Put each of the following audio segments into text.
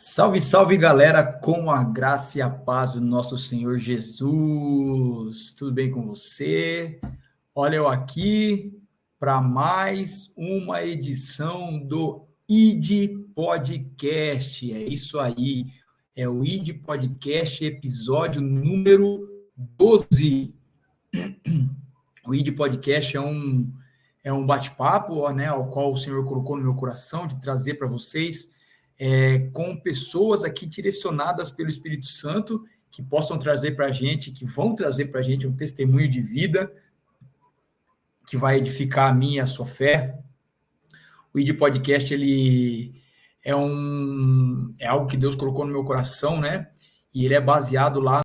Salve, salve, galera, com a graça e a paz do nosso Senhor Jesus. Tudo bem com você? Olha eu aqui para mais uma edição do ID Podcast. É isso aí, é o ID Podcast, episódio número 12. O ID Podcast é um bate-papo, né, ao qual o Senhor colocou no meu coração de trazer para vocês com pessoas aqui direcionadas pelo Espírito Santo, que possam trazer para a gente, que vão trazer para a gente um testemunho de vida, que vai edificar a minha e a sua fé. O ID Podcast, ele é algo que Deus colocou no meu coração, né? E ele é baseado lá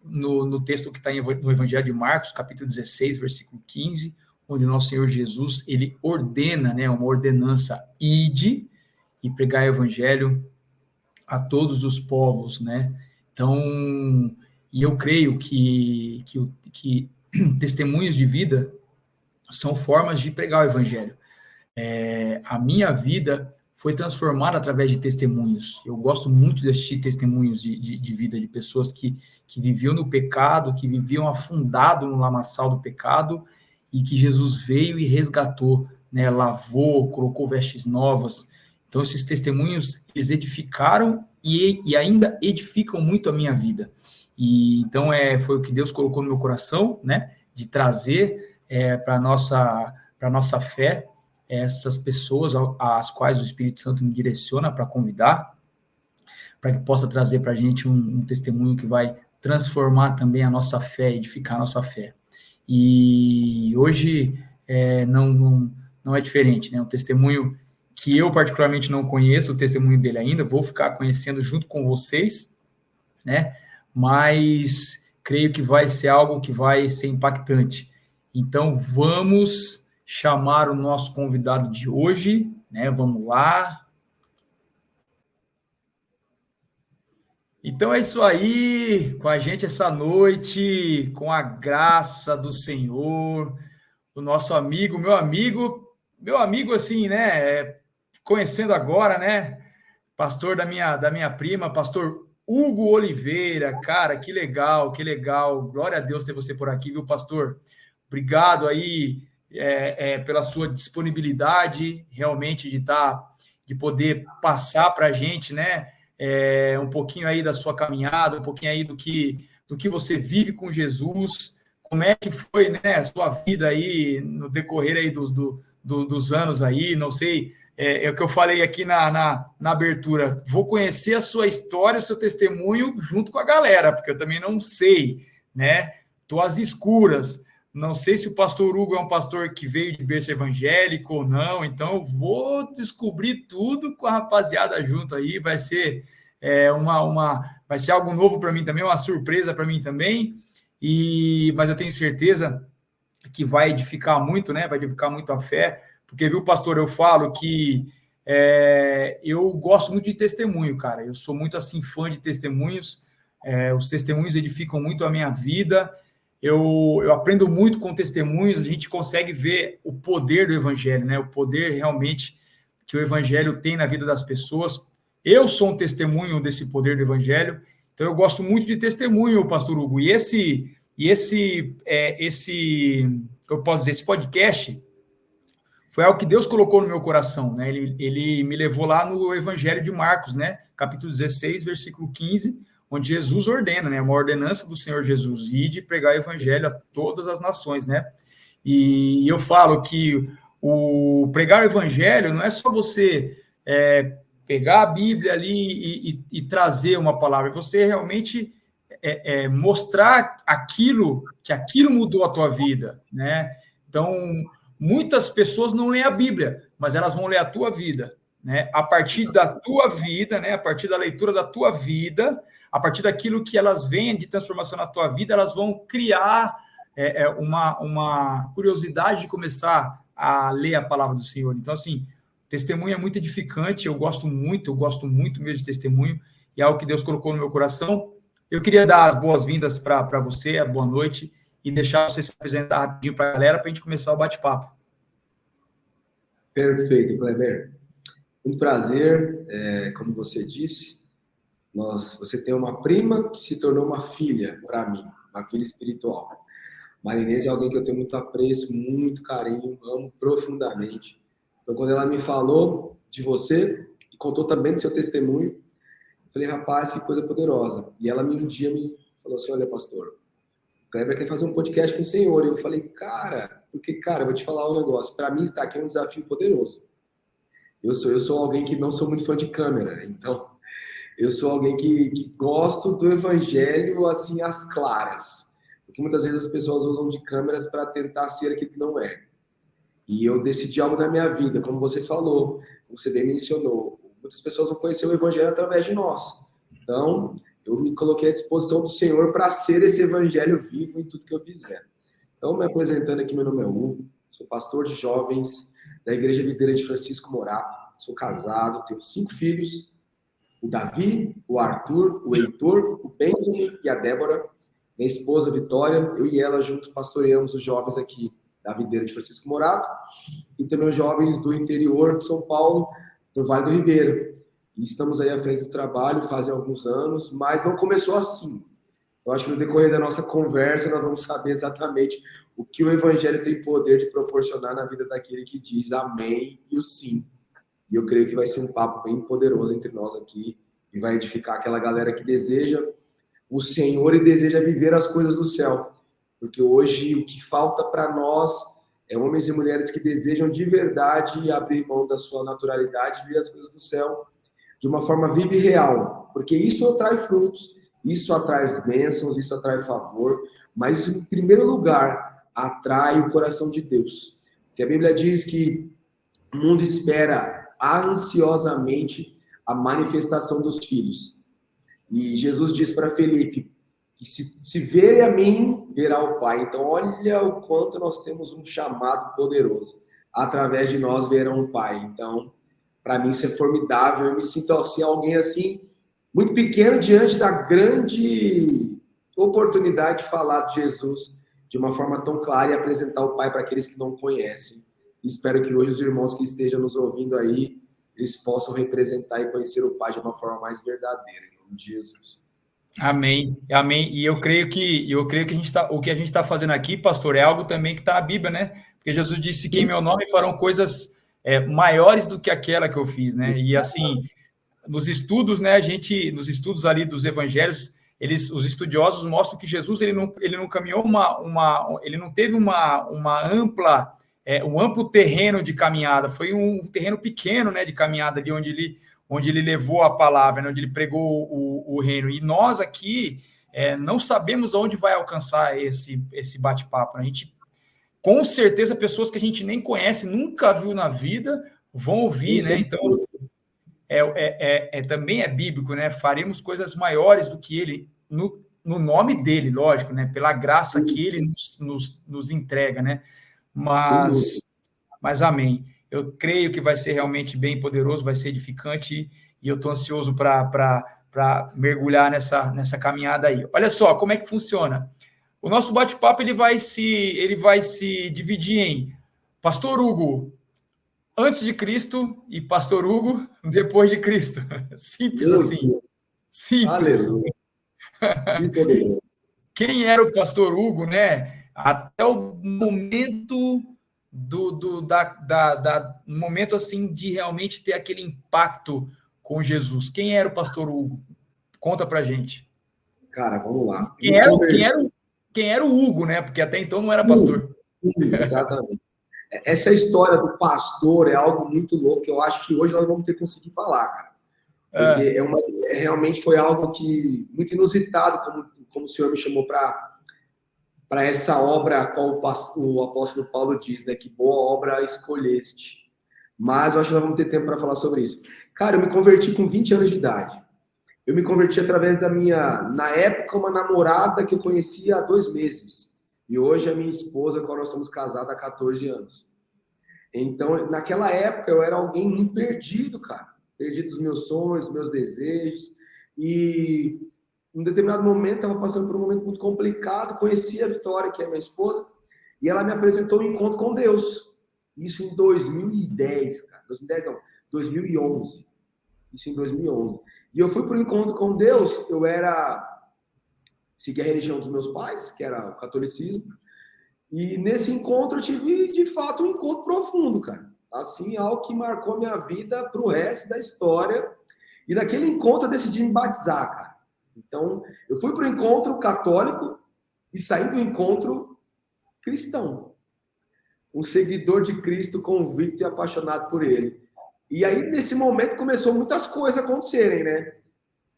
no texto que está no Evangelho de Marcos, capítulo 16, versículo 15, onde o nosso Senhor Jesus, ele ordena, né, uma ordenança, ide e pregar o evangelho a todos os povos, né? Então, e eu creio que testemunhos de vida são formas de pregar o evangelho. A minha vida foi transformada através de testemunhos. Eu gosto muito de assistir testemunhos de vida de pessoas que viviam no pecado, que viviam afundado no lamaçal do pecado, e que Jesus veio e resgatou, né? Lavou, colocou vestes novas. Então, esses testemunhos, eles edificaram e ainda edificam muito a minha vida. E então, foi o que Deus colocou no meu coração, né? De trazer para a nossa fé essas pessoas às quais o Espírito Santo me direciona para convidar, para que possa trazer para a gente um testemunho que vai transformar também a nossa fé, edificar a nossa fé. E hoje não é diferente, né? Um testemunho que eu particularmente não conheço o testemunho dele ainda, vou ficar conhecendo junto com vocês, né? Mas creio que vai ser algo que vai ser impactante. Então, vamos chamar o nosso convidado de hoje, né? Vamos lá. Então é isso aí, com a gente essa noite, com a graça do Senhor, o nosso amigo, meu amigo assim, né? Conhecendo agora, né? Pastor da minha prima, pastor Hugo Oliveira. Cara, que legal, que legal. Glória a Deus ter você por aqui, viu, pastor? Obrigado aí pela sua disponibilidade, realmente de poder passar para a gente, né? Um pouquinho aí da sua caminhada, um pouquinho aí do que você vive com Jesus. Como é que foi, né, a sua vida aí no decorrer aí dos anos aí, não sei, é o que eu falei aqui na abertura, vou conhecer a sua história, o seu testemunho junto com a galera, porque eu também não sei, né, estou às escuras, não sei se o pastor Hugo é um pastor que veio de berço evangélico ou não, então eu vou descobrir tudo com a rapaziada junto aí, vai ser vai ser algo novo para mim também, uma surpresa para mim também, mas eu tenho certeza que vai edificar muito, né? Vai edificar muito a fé, porque, viu, pastor, eu falo que eu gosto muito de testemunho, cara. Eu sou muito, assim, fã de testemunhos. Os testemunhos edificam muito a minha vida. Eu aprendo muito com testemunhos. A gente consegue ver o poder do evangelho, né? O poder, realmente, que o evangelho tem na vida das pessoas. Eu sou um testemunho desse poder do evangelho. Então, eu gosto muito de testemunho, pastor Hugo. E esse eu posso dizer, esse podcast foi algo que Deus colocou no meu coração, né? Ele me levou lá no Evangelho de Marcos, né? Capítulo 16, versículo 15, onde Jesus ordena, né? Uma ordenança do Senhor Jesus, de pregar o evangelho a todas as nações, né? E eu falo que o pregar o evangelho não é só você pegar a Bíblia ali e trazer uma palavra, você realmente mostrar que aquilo mudou a tua vida, né? Então, muitas pessoas não leem a Bíblia, mas elas vão ler a tua vida, né? A partir da tua vida, né? A partir da leitura da tua vida, a partir daquilo que elas veem de transformação na tua vida, elas vão criar uma curiosidade de começar a ler a palavra do Senhor. Então, assim, testemunho é muito edificante, eu gosto muito mesmo de testemunho, e é algo que Deus colocou no meu coração. Eu queria dar as boas-vindas para você, a boa noite, e deixar você se apresentar rapidinho para a galera, para a gente começar o bate-papo. Perfeito, Kleber. Muito prazer, como você disse, você tem uma prima que se tornou uma filha para mim, uma filha espiritual. Marinês é alguém que eu tenho muito apreço, muito carinho, amo profundamente. Então, quando ela me falou de você, e contou também do seu testemunho, eu falei, rapaz, que coisa poderosa. E ela um dia me falou assim, olha, pastor, o Kleber quer fazer um podcast com o senhor. E eu falei, cara, eu vou te falar um negócio. Para mim, estar aqui é um desafio poderoso. Eu sou alguém que não sou muito fã de câmera, então eu sou alguém que gosto do evangelho assim às claras, porque muitas vezes as pessoas usam de câmeras para tentar ser aquilo que não é. E eu decidi algo na minha vida, como você falou, você bem mencionou, muitas pessoas vão conhecer o evangelho através de nós. Então, eu me coloquei à disposição do Senhor para ser esse evangelho vivo em tudo que eu fizer. Então, me apresentando aqui, meu nome é Hugo, sou pastor de jovens da Igreja Videira de Francisco Morato, sou casado, tenho 5 filhos, o Davi, o Arthur, o Heitor, o Benjamin e a Débora, minha esposa Vitória, eu e ela juntos pastoreamos os jovens aqui da Videira de Francisco Morato e também os jovens do interior de São Paulo, do Vale do Ribeira. E estamos aí à frente do trabalho fazem alguns anos, mas não começou assim. Eu acho que no decorrer da nossa conversa nós vamos saber exatamente o que o Evangelho tem poder de proporcionar na vida daquele que diz amém e o sim. E eu creio que vai ser um papo bem poderoso entre nós aqui e vai edificar aquela galera que deseja o Senhor e deseja viver as coisas do céu. Porque hoje o que falta para nós é homens e mulheres que desejam de verdade abrir mão da sua naturalidade e viver as coisas do céu de uma forma viva e real. Porque isso atrai frutos, isso atrai bênçãos, isso atrai favor, mas isso, em primeiro lugar, atrai o coração de Deus. Porque a Bíblia diz que o mundo espera ansiosamente a manifestação dos filhos. E Jesus diz para Felipe que se ver a mim, verá o Pai. Então, olha o quanto nós temos um chamado poderoso. Através de nós verão o Pai. Então, para mim isso é formidável. Eu me sinto assim, alguém assim, muito pequeno diante da grande oportunidade de falar de Jesus de uma forma tão clara e apresentar o Pai para aqueles que não conhecem. Espero que hoje os irmãos que estejam nos ouvindo aí, eles possam representar e conhecer o Pai de uma forma mais verdadeira, em nome de Jesus. Amém, amém. E eu creio que o que a gente está fazendo aqui, pastor, é algo também que está na Bíblia, né? Porque Jesus disse que em meu nome farão coisas maiores do que aquela que eu fiz, né? E assim, nos estudos, né? Nos estudos ali dos evangelhos, os estudiosos mostram que Jesus ele não caminhou ele não teve uma ampla um amplo terreno de caminhada, foi um terreno pequeno, né, de caminhada ali onde ele levou a palavra, né, onde ele pregou o reino. E nós aqui não sabemos aonde vai alcançar esse bate-papo. A gente, com certeza, pessoas que a gente nem conhece, nunca viu na vida, vão ouvir, né? Então, também é bíblico, né? Faremos coisas maiores do que ele, no nome dele, lógico, né? Pela graça que ele nos entrega, né? Mas amém. Eu creio que vai ser realmente bem poderoso, vai ser edificante, e eu estou ansioso para mergulhar nessa caminhada aí. Olha só como é que funciona. O nosso bate-papo ele vai se dividir em Pastor Hugo antes de Cristo e Pastor Hugo depois de Cristo. Simples assim. Simples. Quem era o Pastor Hugo, né? Até o momento momento assim de realmente ter aquele impacto com Jesus. Quem era o Pastor Hugo? Conta pra gente. Cara, vamos lá. Quem era o Hugo, né? Porque até então não era pastor. Exatamente. Essa história do pastor é algo muito louco que eu acho que hoje nós vamos ter que conseguir falar, cara. Porque realmente foi algo que muito inusitado, como o senhor me chamou para essa obra, a qual o apóstolo Paulo diz, né? Que boa obra escolheste. Mas eu acho que nós vamos ter tempo para falar sobre isso. Cara, eu me converti com 20 anos de idade. Eu me converti através da na época, uma namorada que eu conhecia há 2 meses. E hoje a minha esposa, com a qual nós somos casados há 14 anos. Então, naquela época, eu era alguém muito perdido, cara. Perdido dos meus sonhos, dos meus desejos. E em um determinado momento, estava passando por um momento muito complicado. Conheci a Vitória, que é minha esposa, e ela me apresentou um encontro com Deus. Isso em 2010, cara. 2010 não. 2011. Isso em 2011. E eu fui para o encontro com Deus, segui a religião dos meus pais, que era o catolicismo, e nesse encontro eu tive, de fato, um encontro profundo, cara. Assim, algo que marcou minha vida para o resto da história. E naquele encontro eu decidi me batizar, cara. Então, eu fui para o encontro católico e saí do encontro cristão. Um seguidor de Cristo convicto e apaixonado por ele. E aí, nesse momento, começou muitas coisas a acontecerem, né?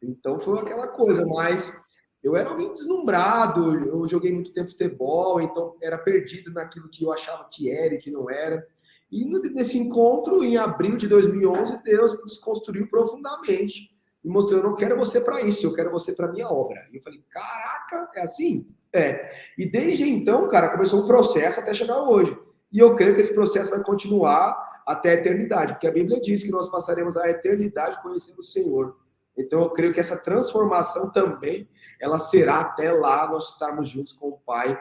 Então, foi aquela coisa, mas eu era alguém deslumbrado, eu joguei muito tempo futebol, então era perdido naquilo que eu achava que era e que não era. E nesse encontro, em abril de 2011, Deus me desconstruiu profundamente. E mostrou, eu não quero você para isso, eu quero você para minha obra. E eu falei, caraca, é assim? É. E desde então, cara, começou um processo até chegar hoje. E eu creio que esse processo vai continuar até a eternidade, porque a Bíblia diz que nós passaremos a eternidade conhecendo o Senhor. Então eu creio que essa transformação também, ela será até lá nós estarmos juntos com o Pai,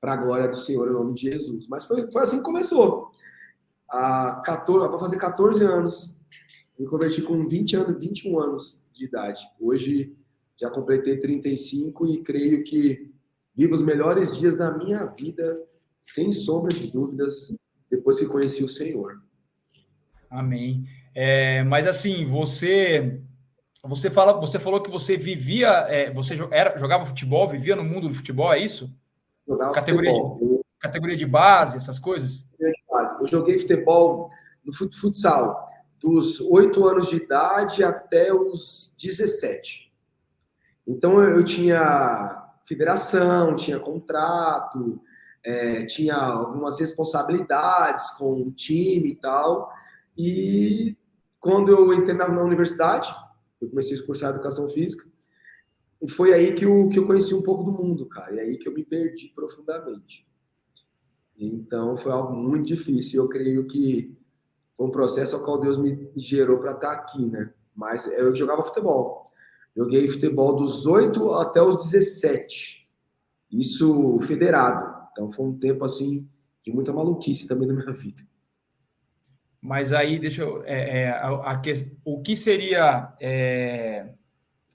para a glória do Senhor, em nome de Jesus. Mas foi assim que começou. Vou fazer 14 anos, me converti com 21 anos de idade. Hoje já completei 35 e creio que vivo os melhores dias da minha vida, sem sombra de dúvidas, depois que conheci o Senhor. Amém. Mas assim, você falou que você vivia, jogava futebol, vivia no mundo do futebol, é isso? Jogava futebol. Categoria de base, essas coisas? Eu joguei futebol no futsal dos 8 anos de idade até os 17. Então eu tinha federação, tinha contrato, tinha algumas responsabilidades com o time e tal. E quando eu entrei na universidade, eu comecei a cursar educação física, e foi aí que eu conheci um pouco do mundo, cara. E aí que eu me perdi profundamente. Então, foi algo muito difícil. Eu creio que foi um processo ao qual Deus me gerou para estar aqui, né? Mas eu jogava futebol. Joguei futebol dos 8 até os 17. Isso federado. Então, foi um tempo, assim, de muita maluquice também na minha vida. Mas aí, deixa eu... o que seria...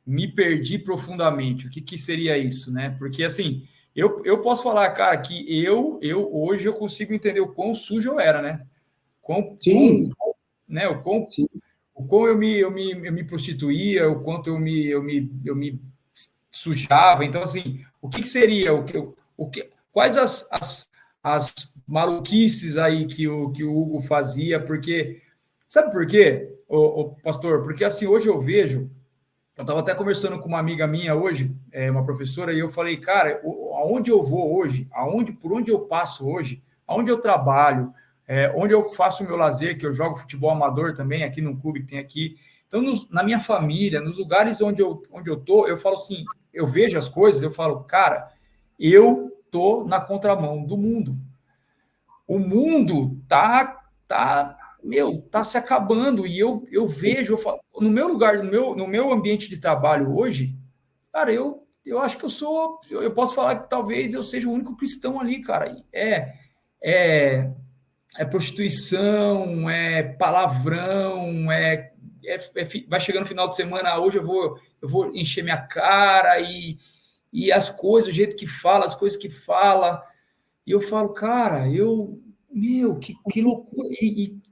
me perdi profundamente. O que seria isso, né? Porque, assim... Eu posso falar, cara, que hoje eu consigo entender o quão sujo eu era, né? Sim. O quão eu me prostituía, o quanto eu me sujava. Então, assim, o que seria? Quais as maluquices aí que o Hugo fazia? Porque, sabe por quê, o pastor? Porque, assim, hoje eu vejo... Eu estava até conversando com uma amiga minha hoje, uma professora, e eu falei, cara, aonde eu vou hoje, por onde eu passo hoje, aonde eu trabalho, onde eu faço o meu lazer, que eu jogo futebol amador também, aqui num clube que tem aqui. Então, na minha família, nos lugares onde eu tô, eu falo assim, eu vejo as coisas, eu falo, cara, eu tô na contramão do mundo. O mundo tá se acabando, e eu vejo, eu falo, no meu lugar, no meu ambiente de trabalho hoje, cara, eu acho que eu posso falar que talvez eu seja o único cristão ali, cara. É prostituição, é palavrão, vai chegando no final de semana, hoje eu vou encher minha cara, e as coisas, o jeito que fala, as coisas que fala, e eu falo, cara, que loucura,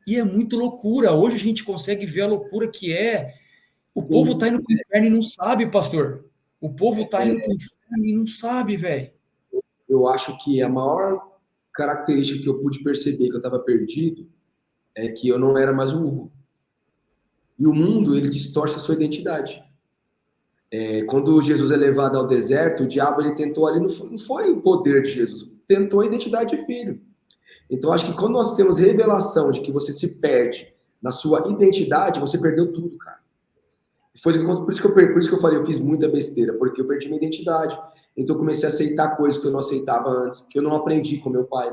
e é muito loucura. Hoje a gente consegue ver a loucura que é. O povo tá indo pro inferno e não sabe, pastor. O povo tá indo pro inferno e não sabe, velho. Eu acho que a maior característica que eu pude perceber que eu estava perdido é que eu não era mais o Hugo. E o mundo, ele distorce a sua identidade. Quando Jesus é levado ao deserto, o diabo ele tentou ali, não foi o poder de Jesus, tentou a identidade de filho. Então, acho que quando nós temos revelação de que você se perde na sua identidade, você perdeu tudo, cara. Por isso que eu falei, eu fiz muita besteira, porque eu perdi minha identidade. Então, eu comecei a aceitar coisas que eu não aceitava antes, que eu não aprendi com meu pai.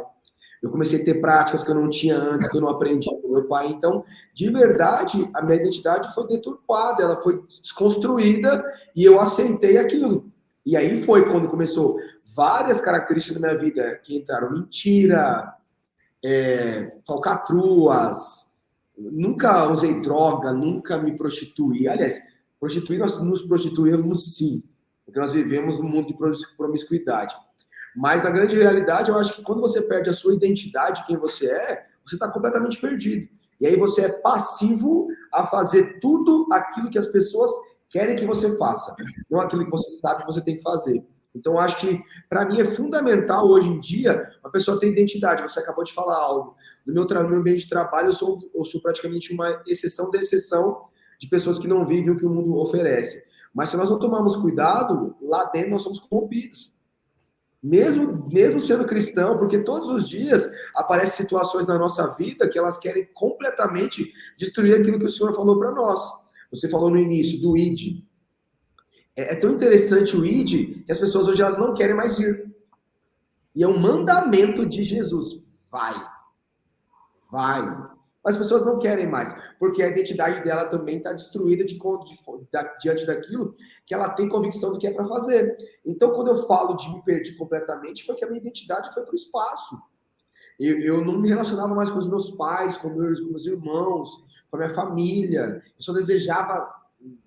Eu comecei a ter práticas que eu não tinha antes, que eu não aprendi com meu pai. Então, de verdade, a minha identidade foi deturpada, ela foi desconstruída e eu aceitei aquilo. E aí foi quando começou várias características da minha vida que entraram: mentira, falcatruas, nunca usei droga, nunca me prostituí. Aliás, prostituir, nós nos prostituímos sim, porque nós vivemos num mundo de promiscuidade. Mas, na grande realidade, eu acho que quando você perde a sua identidade, quem você está completamente perdido. E aí você é passivo a fazer tudo aquilo que as pessoas querem que você faça, não aquilo que você sabe que você tem que fazer. Então, eu acho que, para mim, é fundamental, hoje em dia, a pessoa ter identidade. Você acabou de falar algo. No meu ambiente de trabalho, eu sou praticamente uma exceção da exceção de pessoas que não vivem o que o mundo oferece. Mas se nós não tomarmos cuidado, lá dentro nós somos corrompidos. Mesmo sendo cristão, porque todos os dias aparecem situações na nossa vida que elas querem completamente destruir aquilo que o Senhor falou para nós. Você falou no início do ID. É tão interessante o ID que as pessoas hoje elas não querem mais ir. E é um mandamento de Jesus. Vai. Mas as pessoas não querem mais, porque a identidade dela também está destruída diante daquilo que ela tem convicção do que é para fazer. Então, quando eu falo de me perder completamente, foi que a minha identidade foi para o espaço. Eu não me relacionava mais com os meus pais, com meus irmãos, com a minha família. Eu só desejava,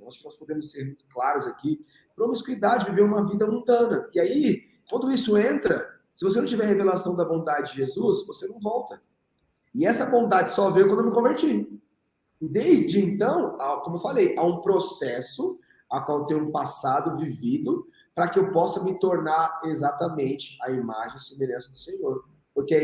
acho que nós podemos ser muito claros aqui, promiscuidade, viver uma vida mundana. E aí, quando isso entra, se você não tiver revelação da bondade de Jesus, você não volta. E essa bondade só veio quando eu me converti. E desde então, como eu falei, há um processo a qual eu tenho um passado vivido para que eu possa me tornar exatamente a imagem e semelhança do Senhor. Porque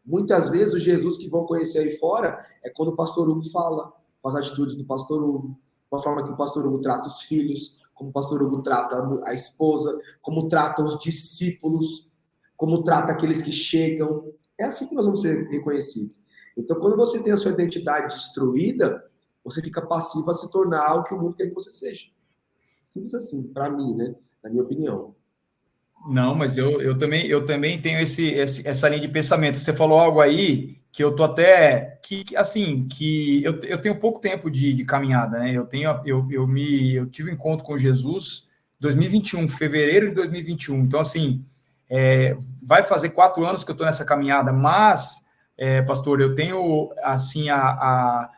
muitas vezes o Jesus que vão conhecer aí fora é quando o pastor Hugo fala, com as atitudes do pastor Hugo, com a forma que o pastor Hugo trata os filhos, como o pastor Hugo trata a esposa, como trata os discípulos, como trata aqueles que chegam. É assim que nós vamos ser reconhecidos. Então, quando você tem a sua identidade destruída, você fica passivo a se tornar o que o mundo quer que você seja. Simples assim, para mim, né? Na minha opinião. Não, mas eu também tenho essa linha de pensamento. Você falou algo aí que eu tô até que eu tenho pouco tempo de caminhada, né? Eu tive um encontro com Jesus em 2021, fevereiro de 2021. Então, assim, vai fazer 4 anos que eu estou nessa caminhada, mas, pastor, eu tenho, assim, a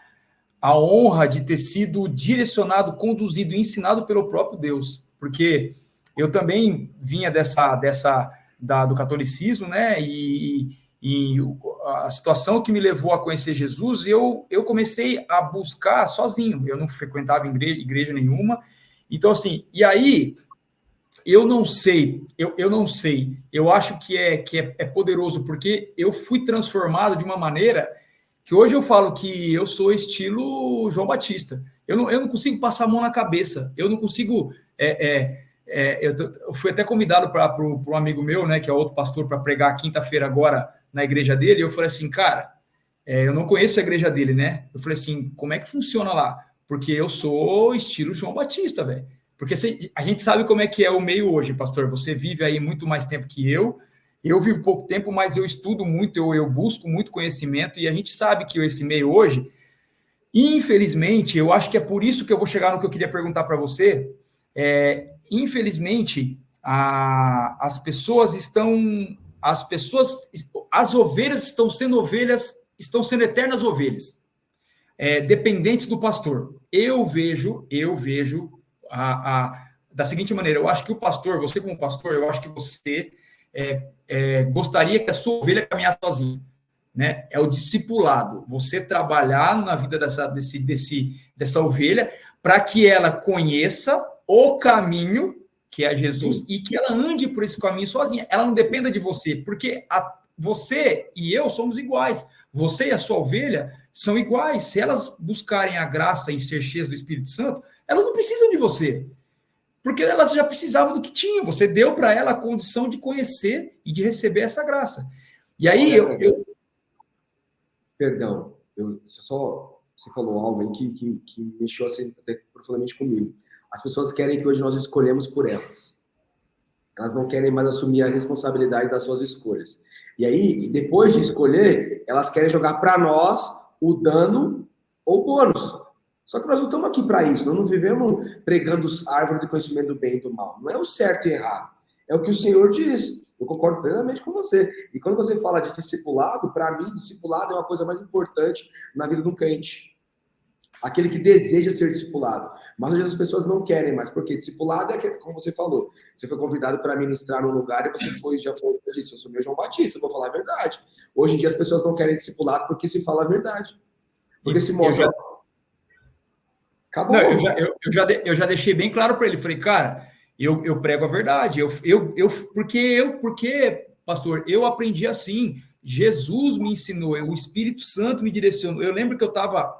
honra de ter sido direcionado, conduzido, ensinado pelo próprio Deus, porque eu também vinha do catolicismo, né, e a situação que me levou a conhecer Jesus, eu comecei a buscar sozinho, eu não frequentava igreja nenhuma, então, assim, e aí... Eu não sei, eu acho que é poderoso, porque eu fui transformado de uma maneira que hoje eu falo que eu sou estilo João Batista. Eu não consigo passar a mão na cabeça, eu não consigo... eu fui até convidado para um amigo meu, né, que é outro pastor, para pregar quinta-feira agora na igreja dele, e eu falei assim, cara, eu não conheço a igreja dele, né? Eu falei assim, como é que funciona lá? Porque eu sou estilo João Batista, velho. Porque a gente sabe como é que é o meio hoje, pastor. Você vive aí muito mais tempo que eu. Eu vivo pouco tempo, mas eu estudo muito, eu busco muito conhecimento, e a gente sabe que esse meio hoje, infelizmente, eu acho que é por isso que eu vou chegar no que eu queria perguntar para você. Infelizmente, as ovelhas estão sendo eternas ovelhas, dependentes do pastor. Eu vejo da seguinte maneira, eu acho que o pastor, você como pastor, eu acho que você gostaria que a sua ovelha caminhasse sozinha, né? É o discipulado, você trabalhar na vida dessa ovelha para que ela conheça o caminho, que é Jesus, sim, e que ela ande por esse caminho sozinha, ela não dependa de você, porque você e eu somos iguais, você e a sua ovelha são iguais, se elas buscarem a graça e ser cheias do Espírito Santo, elas não precisam de você, porque elas já precisavam do que tinham. Você deu para ela a condição de conhecer e de receber essa graça. E aí Perdão, você falou algo aí que mexeu assim, até profundamente comigo. As pessoas querem que hoje nós escolhemos por elas. Elas não querem mais assumir a responsabilidade das suas escolhas. E aí, depois de escolher, elas querem jogar para nós o dano ou o bônus. Só que nós não estamos aqui para isso, nós não vivemos pregando a árvore do conhecimento do bem e do mal. Não é o certo e errado. É o que o Senhor diz. Eu concordo plenamente com você. E quando você fala de discipulado, para mim, discipulado é uma coisa mais importante na vida do crente. Aquele que deseja ser discipulado. Mas hoje as pessoas não querem mais, porque discipulado é aquele, como você falou, você foi convidado para ministrar num lugar e você já foi, eu disse, eu sou meu João Batista, eu vou falar a verdade. Hoje em dia as pessoas não querem discipulado porque se fala a verdade. Porque se mostra... Acabou. Não, eu já deixei bem claro para ele. Falei, cara, eu prego a verdade. Porque, pastor, eu aprendi assim. Jesus me ensinou, o Espírito Santo me direcionou. Eu lembro que eu estava,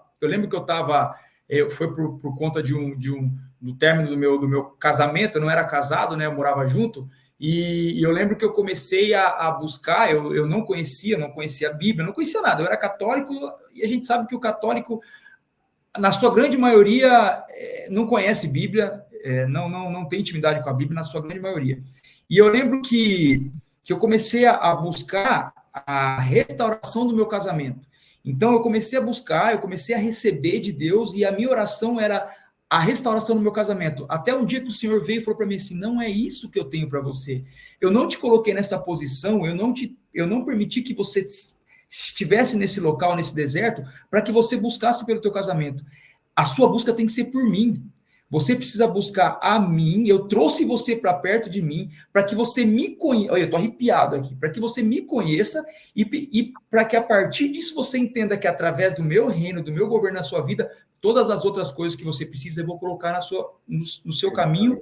foi por conta do término do meu casamento. Eu não era casado, né? Eu morava junto. E eu lembro que eu comecei a buscar. Eu não conhecia a Bíblia, não conhecia nada. Eu era católico e a gente sabe que o católico, na sua grande maioria, não conhece Bíblia, não tem intimidade com a Bíblia, na sua grande maioria. E eu lembro que eu comecei a buscar a restauração do meu casamento. Então, eu comecei a buscar, eu comecei a receber de Deus, e a minha oração era a restauração do meu casamento. Até um dia que o Senhor veio e falou para mim assim, não é isso que eu tenho para você. Eu não te coloquei nessa posição, eu não permiti que você estivesse nesse local, nesse deserto, para que você buscasse pelo teu casamento. A sua busca tem que ser por mim. Você precisa buscar a mim. Eu trouxe você para perto de mim, para que você me conheça. Olha, eu estou arrepiado aqui. Para que você me conheça e para que a partir disso você entenda que através do meu reino, do meu governo na sua vida, todas as outras coisas que você precisa eu vou colocar no seu caminho,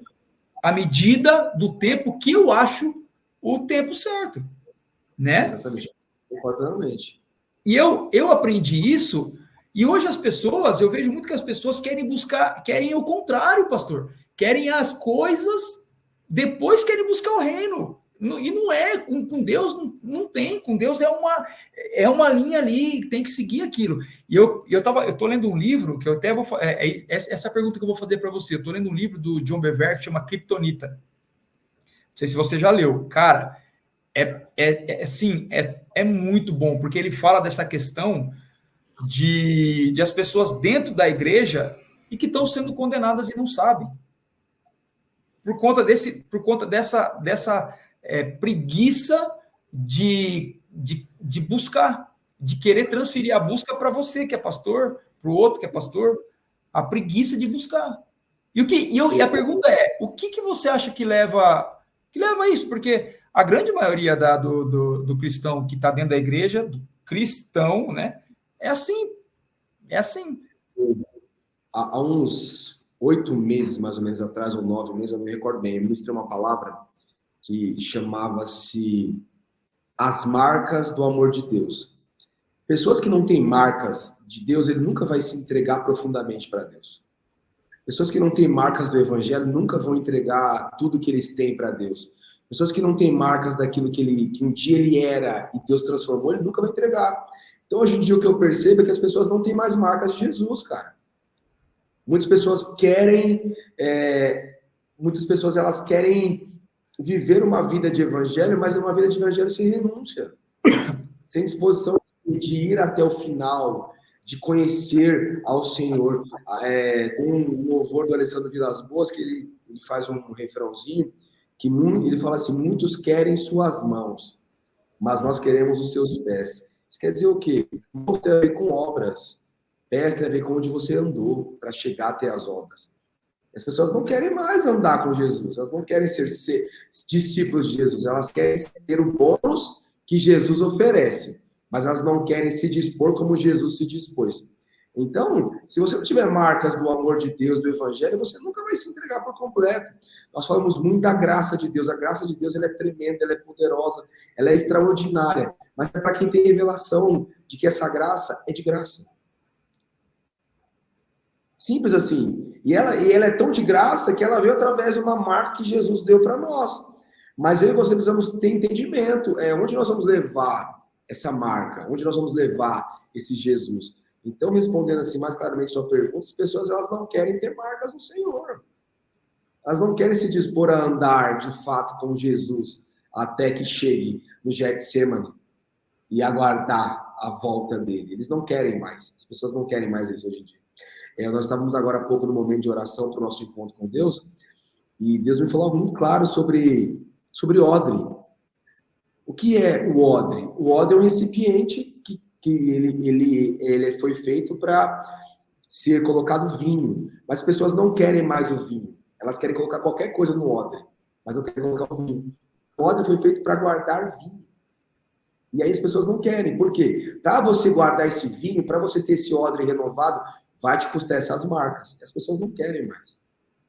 à medida do tempo que eu acho o tempo certo, né? Exatamente. Completamente. E eu aprendi isso, e hoje as pessoas, eu vejo muito que as pessoas querem o contrário, pastor. Querem as coisas, depois querem buscar o reino. E não é, com Deus não tem, com Deus é uma linha ali, tem que seguir aquilo. E eu tô lendo um livro, que eu até vou, essa pergunta que eu vou fazer para você, eu tô lendo um livro do John Bevere, que chama Kryptonita. Não sei se você já leu. Cara, é muito bom, porque ele fala dessa questão de as pessoas dentro da igreja e que estão sendo condenadas e não sabem. Por conta dessa preguiça de buscar, de querer transferir a busca para você, que é pastor, para o outro, que é pastor, a preguiça de buscar. E a pergunta é, o que você acha que leva a isso? Porque a grande maioria do cristão que está dentro da igreja, do cristão, né, é assim. Há uns 8 meses, mais ou menos atrás, ou 9 meses, eu não me recordo bem, eu ministrei uma palavra que chamava-se As Marcas do Amor de Deus. Pessoas que não têm marcas de Deus, ele nunca vai se entregar profundamente para Deus. Pessoas que não têm marcas do Evangelho nunca vão entregar tudo que eles têm para Deus. Pessoas que não têm marcas daquilo que um dia ele era e Deus transformou, ele nunca vai entregar. Então, hoje em dia, o que eu percebo é que as pessoas não têm mais marcas de Jesus, cara. Muitas pessoas elas querem viver uma vida de evangelho, mas é uma vida de evangelho sem renúncia, sem disposição de ir até o final, de conhecer ao Senhor. Tem um louvor do Alessandro Vilas Boas que ele faz um refrãozinho que ele fala assim: muitos querem suas mãos, mas nós queremos os seus pés. Isso quer dizer o quê? Mãos tem a ver com obras, pés tem a ver com onde você andou para chegar até as obras. As pessoas não querem mais andar com Jesus, elas não querem ser discípulos de Jesus, elas querem ter o bônus que Jesus oferece, mas elas não querem se dispor como Jesus se dispôs. Então, se você não tiver marcas do amor de Deus, do Evangelho, você nunca vai se entregar por completo. Nós falamos muito da graça de Deus. A graça de Deus ela é tremenda, ela é poderosa, ela é extraordinária. Mas é para quem tem revelação de que essa graça é de graça. Simples assim. E ela é tão de graça que ela veio através de uma marca que Jesus deu para nós. Mas eu e você precisamos ter entendimento. Onde nós vamos levar essa marca? Onde nós vamos levar esse Jesus? Então, respondendo assim mais claramente a sua pergunta, as pessoas elas não querem ter marcas no Senhor. Elas não querem se dispor a andar, de fato, com Jesus, até que chegue no Getsemane e aguardar a volta dele. Eles não querem mais. As pessoas não querem mais isso hoje em dia. Nós estávamos agora há pouco no momento de oração para o nosso encontro com Deus, e Deus me falou algo muito claro sobre Odre. O que é o odre? O odre é um recipiente que ele foi feito para ser colocado vinho, mas as pessoas não querem mais o vinho. Elas querem colocar qualquer coisa no odre, mas não querem colocar o vinho. O odre foi feito para guardar vinho. E aí as pessoas não querem. Por quê? Para você guardar esse vinho, para você ter esse odre renovado, vai te custar essas marcas. E as pessoas não querem mais.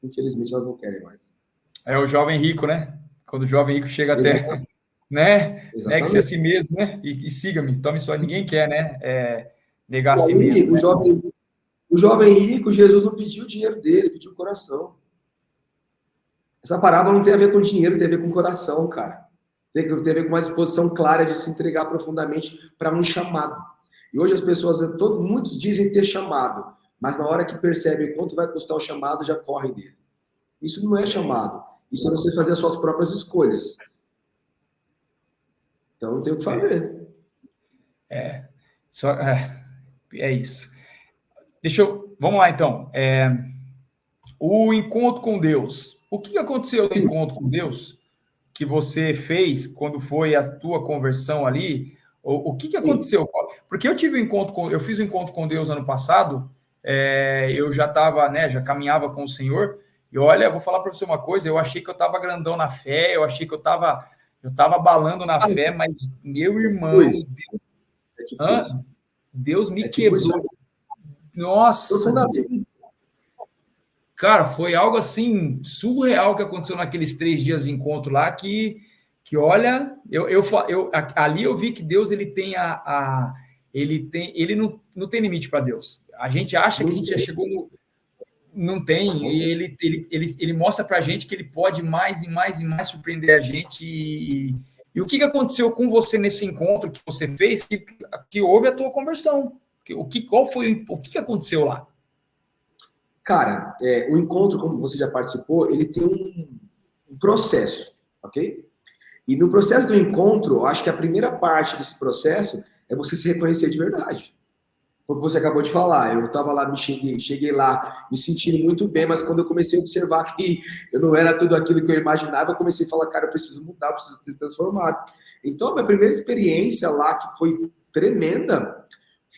Infelizmente, elas não querem mais. É o jovem rico, né? Quando o jovem rico chega até, né? Negue-se a si mesmo, né? E siga-me, tome só. Ninguém quer, né? Negar a si mesmo. O jovem rico, Jesus não pediu o dinheiro dele, pediu o coração. Essa parábola não tem a ver com dinheiro, tem a ver com o coração, cara. Tem a ver com uma disposição clara de se entregar profundamente para um chamado. E hoje as pessoas, muitos dizem ter chamado, mas na hora que percebem quanto vai custar o chamado, já correm dele. Isso não é chamado. Isso é você fazer as suas próprias escolhas. Então não tem o que fazer. É isso. Vamos lá então. O encontro com Deus. O que aconteceu no encontro com Deus que você fez quando foi a tua conversão ali? O que aconteceu? Porque eu fiz um encontro com Deus ano passado. Eu já estava, né? Já caminhava com o Senhor. E olha, eu vou falar para você uma coisa. Eu achei que eu estava grandão na fé. Eu achei que eu estava balando na fé, mas meu irmão, Deus me quebrou. Nossa, cara, foi algo assim surreal que aconteceu naqueles 3 dias de encontro lá que olha, ali eu vi que Deus ele não tem limite para Deus. A gente acha que a gente já chegou no não tem, e ele mostra para a gente que ele pode mais e mais e mais surpreender a gente. E o que aconteceu com você nesse encontro que você fez que houve a tua conversão? O que aconteceu lá? Cara, o encontro, como você já participou, ele tem um processo, ok? E no processo do encontro, eu acho que a primeira parte desse processo é você se reconhecer de verdade. Como você acabou de falar, eu estava lá, cheguei lá, me sentindo muito bem, mas quando eu comecei a observar que eu não era tudo aquilo que eu imaginava, eu comecei a falar, cara, eu preciso mudar, eu preciso ter se transformado. Então, a minha primeira experiência lá, que foi tremenda,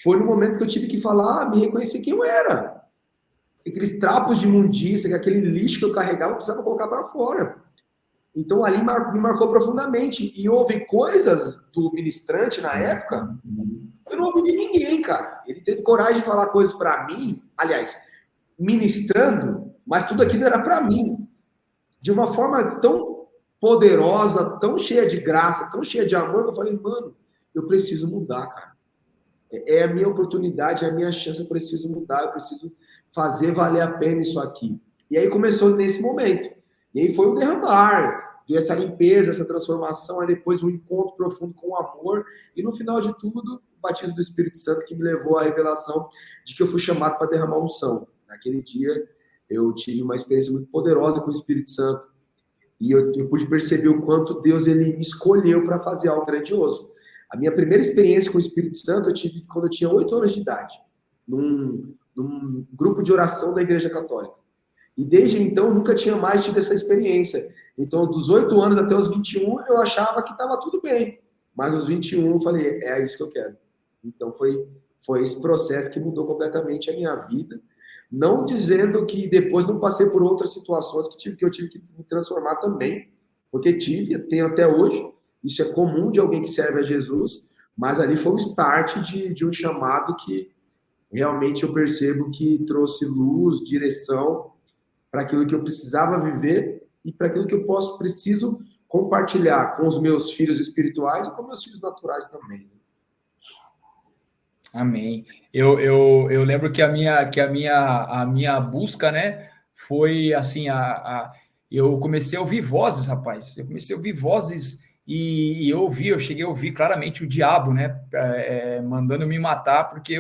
foi no momento que eu tive que falar, me reconhecer quem eu era. Aqueles trapos de imundícia, aquele lixo que eu carregava, eu precisava colocar para fora. Então, ali me marcou profundamente. E houve coisas do ministrante na época, eu não ouvi de ninguém, cara. Ele teve coragem de falar coisas para mim, aliás, ministrando, mas tudo aquilo era para mim. De uma forma tão poderosa, tão cheia de graça, tão cheia de amor, que eu falei, mano, eu preciso mudar, cara. É a minha oportunidade, é a minha chance, eu preciso mudar, eu preciso fazer valer a pena isso aqui. E aí começou nesse momento. E aí foi um derramar, veio essa limpeza, essa transformação, aí depois um encontro profundo com o amor, e no final de tudo, o batismo do Espírito Santo que me levou à revelação de que eu fui chamado para derramar unção. Naquele dia, eu tive uma experiência muito poderosa com o Espírito Santo, e eu pude perceber o quanto Deus ele me escolheu para fazer algo grandioso. A minha primeira experiência com o Espírito Santo eu tive quando eu tinha 8 anos de idade, num grupo de oração da Igreja Católica. E desde então eu nunca tinha mais tido essa experiência. Então, dos 8 anos até os 21, eu achava que estava tudo bem. Mas aos 21 eu falei, é isso que eu quero. Então foi esse processo que mudou completamente a minha vida. Não dizendo que depois não passei por outras situações que eu tive que me transformar também. Porque tenho até hoje. Isso é comum de alguém que serve a Jesus. Mas ali foi o start de um chamado que realmente eu percebo que trouxe luz, direção para aquilo que eu precisava viver e para aquilo que eu preciso compartilhar com os meus filhos espirituais e com meus filhos naturais também. Amém. Eu lembro que a minha busca, né, foi assim, eu comecei a ouvir vozes, rapaz. Eu comecei a ouvir vozes e eu cheguei a ouvir claramente o diabo, né, mandando me matar porque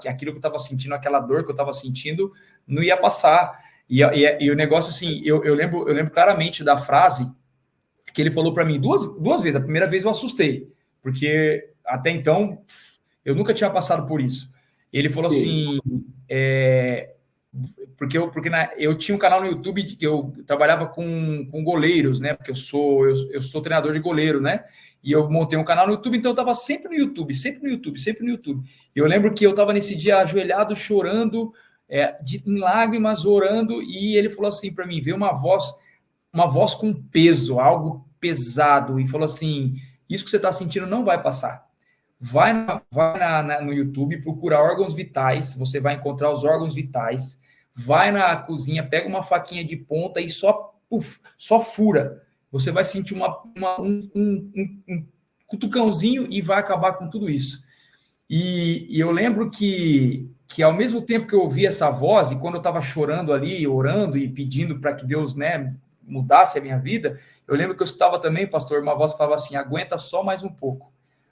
aquilo que eu estava sentindo, aquela dor que eu estava sentindo, não ia passar. E o negócio assim, eu lembro claramente da frase que ele falou para mim duas vezes. A primeira vez eu assustei, porque até então eu nunca tinha passado por isso. Ele falou assim, porque eu tinha um canal no YouTube que eu trabalhava com goleiros, né? Porque eu sou treinador de goleiro, né? E eu montei um canal no YouTube, então eu estava sempre no YouTube, sempre no YouTube, sempre no YouTube. E eu lembro que eu estava nesse dia ajoelhado, chorando, em lágrimas, orando, e ele falou assim para mim, veio uma voz com peso, algo pesado, e falou assim, isso que você está sentindo não vai passar. No YouTube, procura órgãos vitais, você vai encontrar os órgãos vitais, vai na cozinha, pega uma faquinha de ponta e só fura. Você vai sentir um cutucãozinho e vai acabar com tudo isso. E eu lembro que ao mesmo tempo que eu ouvi essa voz, e quando eu estava chorando ali, orando e pedindo para que Deus, né, mudasse a minha vida, eu lembro que eu escutava também, pastor, uma voz que falava assim, aguenta só mais um pouco.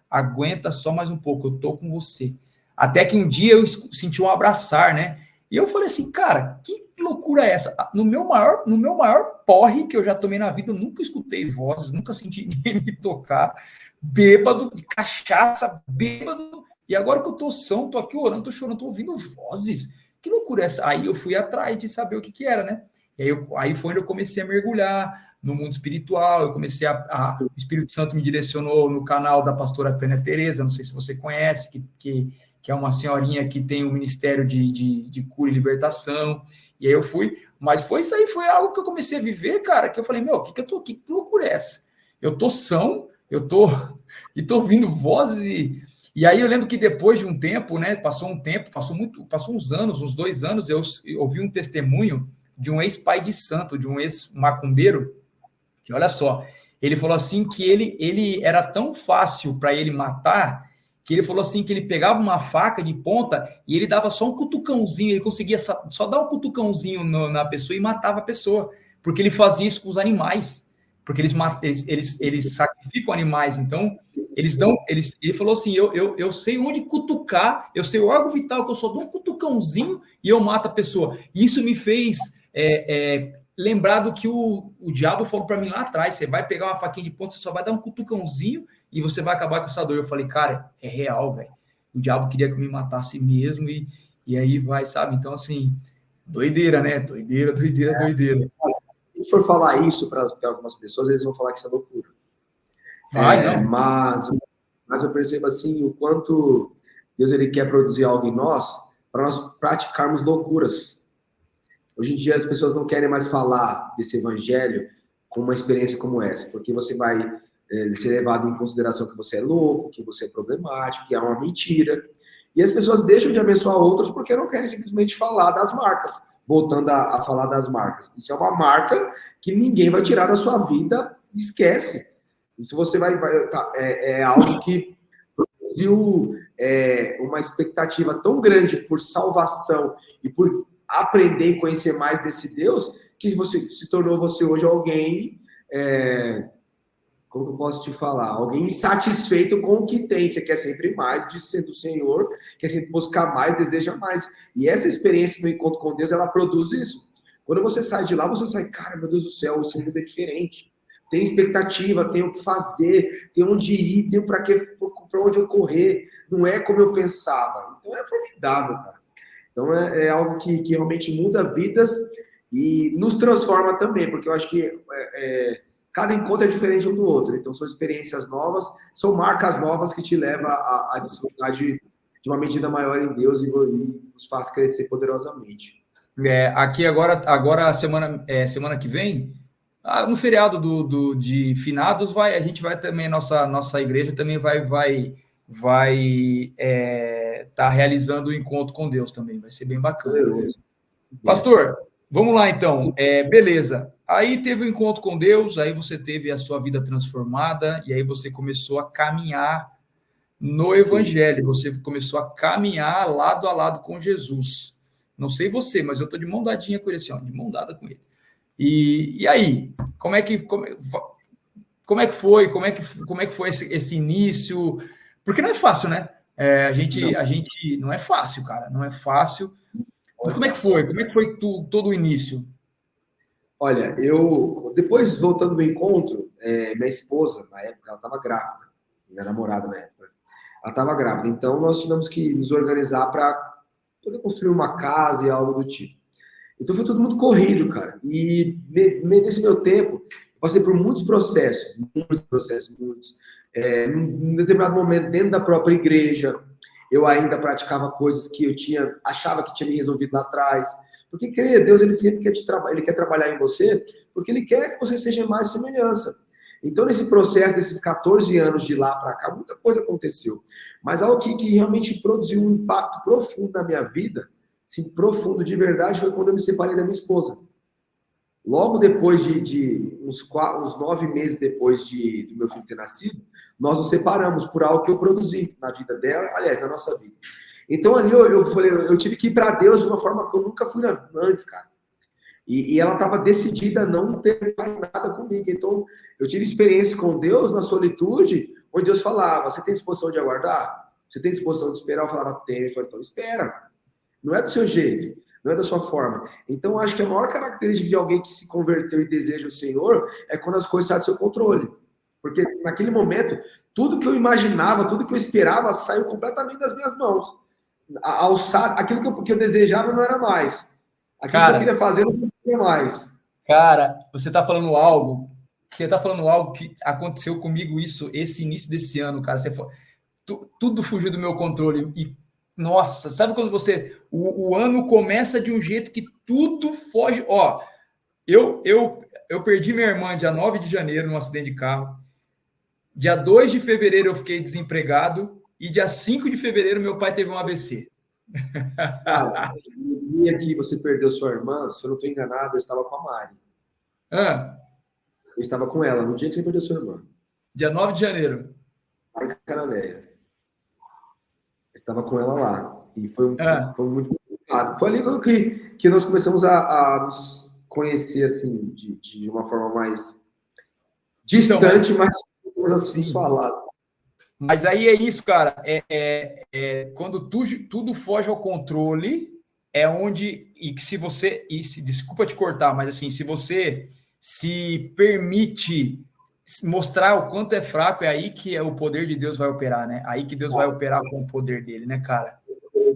Aguenta só mais um pouco, eu tô com você. Até que um dia eu senti um abraçar, né? E eu falei assim, cara, que loucura é essa? No meu maior porre que eu já tomei na vida, eu nunca escutei vozes, nunca senti ninguém me tocar, bêbado, de cachaça, bêbado. E agora que eu tô são, tô aqui orando, tô chorando, tô ouvindo vozes. Que loucura é essa? Aí eu fui atrás de saber o que era, né? E aí foi onde eu comecei a mergulhar no mundo espiritual, eu comecei o Espírito Santo me direcionou no canal da pastora Tânia Tereza, não sei se você conhece, que é uma senhorinha que tem um ministério de cura e libertação, e aí eu fui, mas isso aí foi algo que eu comecei a viver, cara, que eu falei, meu, que loucura é essa? Eu tô são, e tô ouvindo vozes, e aí eu lembro que depois de um tempo, né, passou uns anos, uns 2 anos, eu ouvi um testemunho de um ex-pai de santo, de um ex-macumbeiro, que olha só, ele falou assim que ele era tão fácil para ele matar, que ele falou assim que ele pegava uma faca de ponta e ele dava só um cutucãozinho, ele conseguia só dar um cutucãozinho na pessoa e matava a pessoa, porque ele fazia isso com os animais, porque eles sacrificam animais, então ele falou assim, eu sei onde cutucar, eu sei o órgão vital que eu só dou um cutucãozinho e eu mato a pessoa. E isso me fez lembrado que o diabo falou para mim lá atrás, você vai pegar uma faquinha de ponta, você só vai dar um cutucãozinho e você vai acabar com essa dor. Eu falei, cara, é real, velho. O diabo queria que eu me matasse mesmo e aí vai, sabe? Então, assim, doideira, né? Doideira. Se for falar isso para algumas pessoas, eles vão falar que isso é loucura. Vai, não. Mas eu percebo, assim, o quanto Deus ele quer produzir algo em nós para nós praticarmos loucuras. Hoje em dia as pessoas não querem mais falar desse evangelho com uma experiência como essa, porque você vai ser levado em consideração que você é louco, que você é problemático, que é uma mentira. E as pessoas deixam de abençoar outros porque não querem simplesmente falar das marcas. Voltando a falar das marcas. Isso é uma marca que ninguém vai tirar da sua vida, esquece. Isso você é algo que produziu uma expectativa tão grande por salvação e por aprender e conhecer mais desse Deus, que você se tornou você hoje alguém, como eu posso te falar? Alguém insatisfeito com o que tem. Você quer sempre mais de ser do Senhor, quer sempre buscar mais, deseja mais. E essa experiência do encontro com Deus, ela produz isso. Quando você sai de lá, você sai, cara, meu Deus do céu, esse mundo é diferente. Tem expectativa, tem o que fazer, tem onde ir, tem para onde eu correr. Não é como eu pensava. Então é formidável, cara. Então é algo que realmente muda vidas e nos transforma também, porque eu acho que cada encontro é diferente um do outro. Então são experiências novas, são marcas novas que te levam a desfrutar de uma medida maior em Deus e nos faz crescer poderosamente. Aqui agora semana que vem, no feriado de finados, a gente vai também, nossa igreja também vai tá realizando o encontro com Deus também, vai ser bem bacana. Poderoso. Pastor, vamos lá então, beleza, aí teve o encontro com Deus, aí você teve a sua vida transformada, e aí você começou a caminhar no Evangelho, você começou a caminhar lado a lado com Jesus. Não sei você, mas eu estou de mão dadinha com ele, assim, de mão dada com ele. E aí, como é que foi? Como é que foi esse início? Porque não é fácil, né? A gente não é fácil, cara, não é fácil. Mas como é que foi? Como é que foi todo o início? Olha, depois, voltando do encontro, minha esposa, na época, ela estava grávida, minha namorada na época, ela estava grávida, então nós tivemos que nos organizar para poder construir uma casa e algo do tipo. Então foi tudo muito corrido, cara. E nesse meu tempo, eu passei por muitos processos, muitos. Num determinado momento, dentro da própria igreja, eu ainda praticava coisas que achava que tinha me resolvido lá atrás. Porque, creia, Deus, ele sempre ele quer trabalhar em você, porque ele quer que você seja mais semelhança. Então, nesse processo, desses 14 anos de lá para cá, muita coisa aconteceu. Mas algo que realmente produziu um impacto profundo na minha vida, sim, profundo de verdade, foi quando eu me separei da minha esposa. Logo depois de uns 9 meses depois do meu filho ter nascido, nós nos separamos por algo que eu produzi na vida dela, aliás, na nossa vida. Então ali eu falei, eu tive que ir para Deus de uma forma que eu nunca fui antes, cara. E ela estava decidida a não ter mais nada comigo. Então eu tive experiência com Deus na solitude, onde Deus falava: você tem disposição de aguardar? Você tem disposição de esperar? Eu falava: tenho. Eu falei: então espera. Não é do seu jeito, não é da sua forma. Então eu acho que a maior característica de alguém que se converteu e deseja o Senhor é quando as coisas saem do seu controle. Porque naquele momento, tudo que eu imaginava, tudo que eu esperava, saiu completamente das minhas mãos. Aquilo que eu desejava não era mais. Aquilo que eu queria fazer não tinha mais. Cara, você está falando algo que aconteceu comigo esse início desse ano, cara. Tudo fugiu do meu controle. E, nossa, sabe quando o ano começa de um jeito que tudo foge? Ó, eu perdi minha irmã dia 9 de janeiro num acidente de carro. Dia 2 de fevereiro eu fiquei desempregado. E dia 5 de fevereiro meu pai teve um AVC. Cara, no dia que você perdeu sua irmã, se eu não estou enganado, eu estava com a Mari. Eu estava com ela no dia que você perdeu sua irmã. Dia 9 de janeiro. Lá em Cananéia. Estava com ela lá. E foi muito complicado. Foi ali que nós começamos a nos conhecer, assim, de uma forma mais distante, então, mas assim falar. Mas aí é isso, cara. Quando tudo foge ao controle, é onde. Desculpa te cortar, mas assim, se você se permite mostrar o quanto é fraco, é aí que o poder de Deus vai operar, né? Aí que Deus vai operar com o poder dele, né, cara?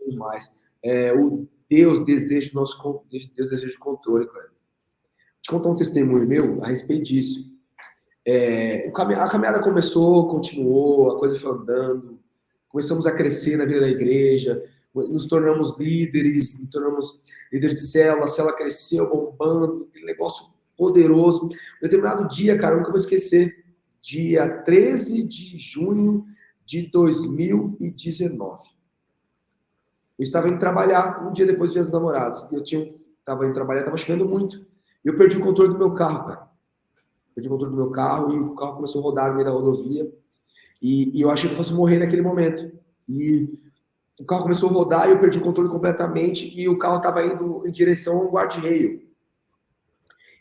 Demais. O Deus deseja Deus deseja controle, cara. Vou te contar um testemunho meu a respeito disso. A caminhada continuou, a coisa foi andando, começamos a crescer na vida da igreja, nos tornamos líderes de célula, a célula cresceu, bombando, aquele negócio poderoso. Um determinado dia, cara, eu nunca vou esquecer, dia 13 de junho de 2019. Eu estava indo trabalhar um dia depois do Dia dos Namorados. Estava indo trabalhar, estava chovendo muito. E eu perdi o controle do meu carro, cara. Perdi o controle do meu carro e o carro começou a rodar no meio da rodovia. E eu achei que eu fosse morrer naquele momento. E o carro começou a rodar e eu perdi o controle completamente. E o carro estava indo em direção a um guarda-reio.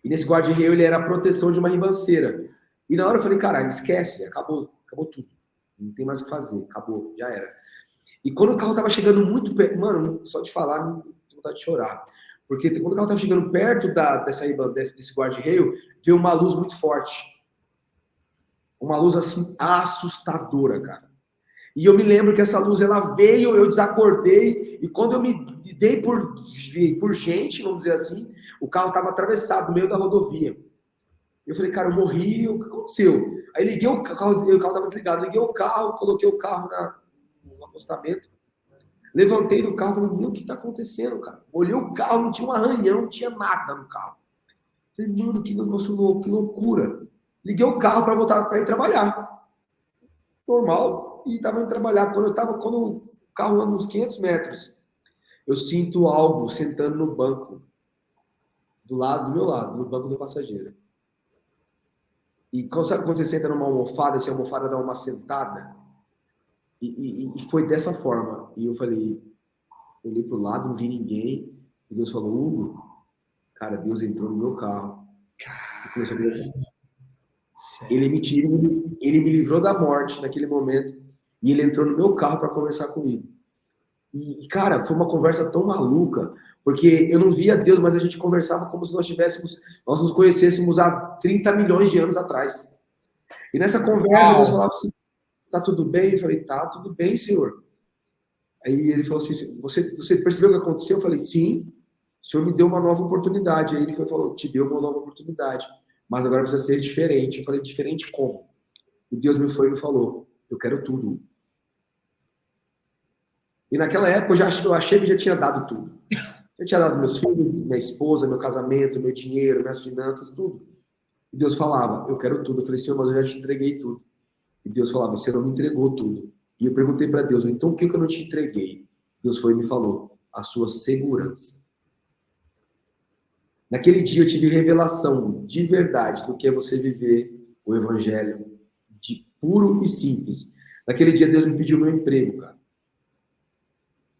E nesse guarda-reio ele era a proteção de uma ribanceira. E na hora eu falei: cara, esquece, acabou tudo. Não tem mais o que fazer, acabou, já era. E quando o carro estava chegando muito perto, mano, só de falar, não tenho vontade de chorar. Porque quando o carro estava chegando perto desse guarda-reio, veio uma luz muito forte. Uma luz, assim, assustadora, cara. E eu me lembro que essa luz, ela veio, eu desacordei, e quando eu me dei por gente, vamos dizer assim, o carro estava atravessado no meio da rodovia. Eu falei: cara, eu morri, o que aconteceu? Aí liguei o carro estava desligado, liguei o carro, coloquei o carro no acostamento, levantei do carro e falei: meu, o que está acontecendo, cara? Olhei o carro, não tinha um arranhão, não tinha nada no carro. Falei: mano, que negócio louco, que loucura. Liguei o carro para voltar para ir trabalhar. Normal, e estava indo trabalhar. Quando o carro anda uns 500 metros, eu sinto algo sentando no banco, do meu lado, no banco do passageiro. E sabe quando você senta numa almofada, essa almofada dá uma sentada? E foi dessa forma. E eu falei, olhei pro lado, não vi ninguém. E Deus falou: Hugo, cara, Deus entrou no meu carro. E começou a dizer: ele me livrou da morte naquele momento. E ele entrou no meu carro para conversar comigo. E, cara, foi uma conversa tão maluca, porque eu não via Deus, mas a gente conversava como se nós nos conhecêssemos há 30 milhões de anos atrás. E nessa conversa, Deus falava assim: tá tudo bem? Eu falei: tá tudo bem, Senhor. Aí ele falou assim: você percebeu o que aconteceu? Eu falei: sim. o Senhor me deu uma nova oportunidade. Aí ele falou, te deu uma nova oportunidade, mas agora precisa ser diferente. Eu falei, diferente como? E Deus me falou, eu quero tudo. E naquela época eu achei que já tinha dado tudo. Eu tinha dado meus filhos, minha esposa, meu casamento, meu dinheiro, minhas finanças, tudo. E Deus falava, eu quero tudo. Eu falei, Senhor, mas eu já te entreguei tudo. E Deus falava, você não me entregou tudo. E eu perguntei para Deus, então o que eu não te entreguei? Deus foi e me falou, a sua segurança. Naquele dia eu tive revelação de verdade do que é você viver o evangelho de puro e simples. Naquele dia Deus me pediu meu emprego, cara.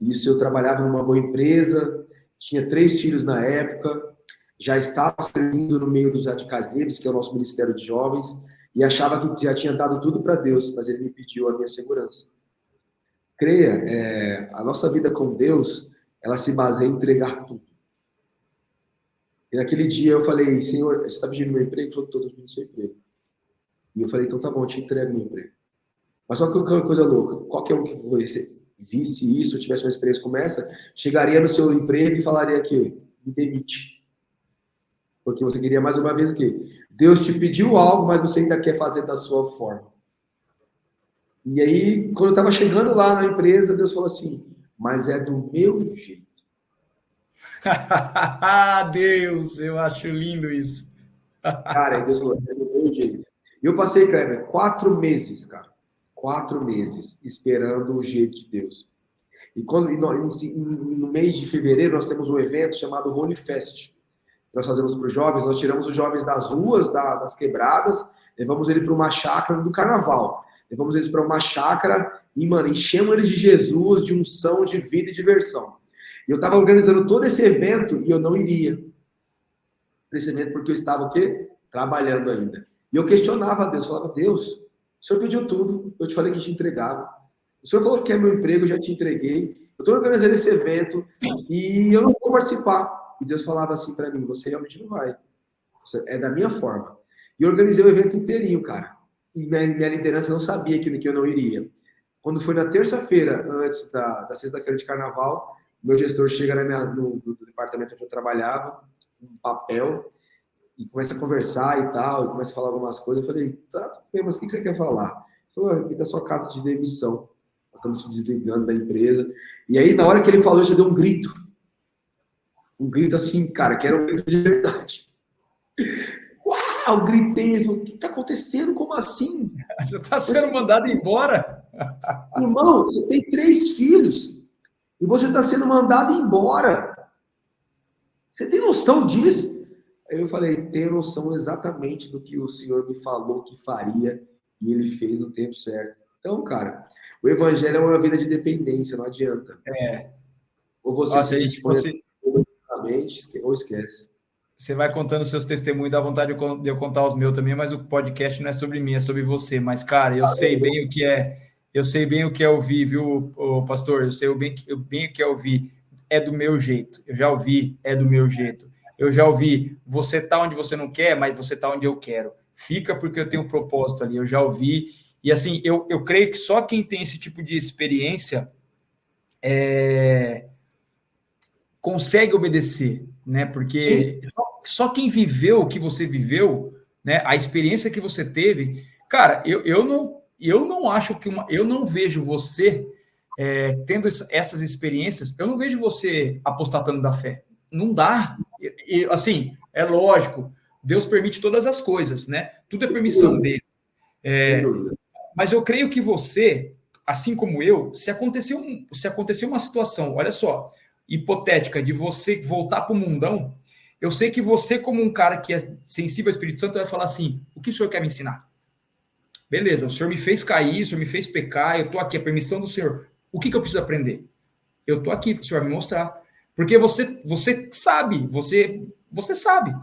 Isso, eu trabalhava numa boa empresa, tinha 3 filhos na época, já estava servindo no meio dos radicais deles, que é o nosso Ministério de Jovens, e achava que já tinha dado tudo para Deus, mas ele me pediu a minha segurança. Creia, a nossa vida com Deus, ela se baseia em entregar tudo. E naquele dia eu falei, Senhor, você está pedindo meu emprego? Ele falou, estou pedindo seu emprego. E eu falei, então tá bom, eu te entrego meu emprego. Mas só que uma coisa louca, qualquer um que visse isso, tivesse uma experiência como essa, chegaria no seu emprego e falaria aqui, me demite. Porque você queria mais uma vez o quê? Deus te pediu algo, mas você ainda quer fazer da sua forma. E aí, quando eu estava chegando lá na empresa, Deus falou assim, mas é do meu jeito. Deus, eu acho lindo isso. Cara, aí Deus falou, é do meu jeito. E eu passei, Kleber, 4 meses, cara. 4 meses esperando o jeito de Deus. E no mês de fevereiro, nós temos um evento chamado Holy Fest. Nós fazemos para os jovens, nós tiramos os jovens das ruas, das quebradas, levamos eles para uma chácara do carnaval. Levamos eles para uma chácara e, mano, enchemos eles de Jesus, de unção, de vida e diversão. E eu estava organizando todo esse evento e eu não iria para esse evento porque eu estava o quê? Trabalhando ainda. E eu questionava a Deus, falava, Deus, o Senhor pediu tudo, eu te falei que te entregava. O Senhor falou que é meu emprego, eu já te entreguei. Eu estou organizando esse evento e eu não vou participar. E Deus falava assim para mim, você realmente não vai. É da minha forma. E eu organizei o evento inteirinho, cara. E minha liderança não sabia que eu não iria. Quando foi na terça-feira, antes da sexta-feira de carnaval, meu gestor chega no departamento onde eu trabalhava, um papel, e começa a conversar e tal, e começa a falar algumas coisas. Eu falei, tá, mas o que você quer falar? Ele falou, aqui tá sua carta de demissão. Nós estamos se desligando da empresa. E aí, na hora que ele falou, eu já dei um grito. Um grito assim, cara, que era um grito de verdade. Uau, gritei. Falei, o que está acontecendo? Como assim? Você está sendo mandado embora? Irmão, você tem 3 filhos. E você está sendo mandado embora. Você tem noção disso? Aí eu falei, tenho noção exatamente do que o Senhor me falou que faria. E ele fez no tempo certo. Então, cara, o evangelho é uma vida de dependência, não adianta. Ou você se dispõe ou esquece. Você vai contando seus testemunhos, dá vontade de eu contar os meus também, mas o podcast não é sobre mim, é sobre você. Mas, cara, eu sei bem o que é ouvir, viu, pastor? Eu sei bem o que é ouvir. É do meu jeito. Eu já ouvi, é do meu jeito. Eu já ouvi, você tá onde você não quer, mas você tá onde eu quero. Fica porque eu tenho um propósito ali. Eu já ouvi. E assim, eu creio que só quem tem esse tipo de experiência consegue obedecer, né? Porque só quem viveu o que você viveu, né? A experiência que você teve, cara, eu não acho que eu não vejo você tendo essas experiências, eu não vejo você apostatando da fé. Não dá. Assim, é lógico, Deus permite todas as coisas, né? Tudo é permissão dele. Mas eu creio que você, assim como eu, se acontecer uma situação, olha só, hipotética, de você voltar para o mundão, eu sei que você, como um cara que é sensível ao Espírito Santo, vai falar assim, o que o senhor quer me ensinar? Beleza, o senhor me fez cair, o senhor me fez pecar, eu estou aqui, a permissão do senhor. O que eu preciso aprender? Eu estou aqui, o senhor vai me mostrar. Porque você sabe, você sabe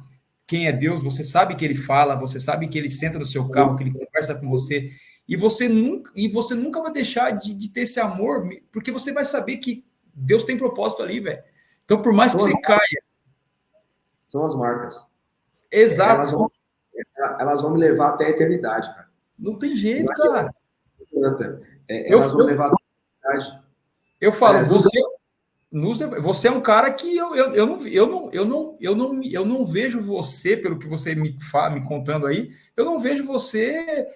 quem é Deus, você sabe que ele fala, você sabe que ele senta no seu carro, que ele conversa com você, e você nunca vai deixar de ter esse amor, porque você vai saber que Deus tem propósito ali, velho. Então, por mais que você caia... São as marcas. Exato. Elas vão me levar até a eternidade, cara. Não tem jeito, cara. Elas vão levar até a eternidade. Eu falo, Você é um cara que eu não vejo você, pelo que você me contando aí, eu não vejo você,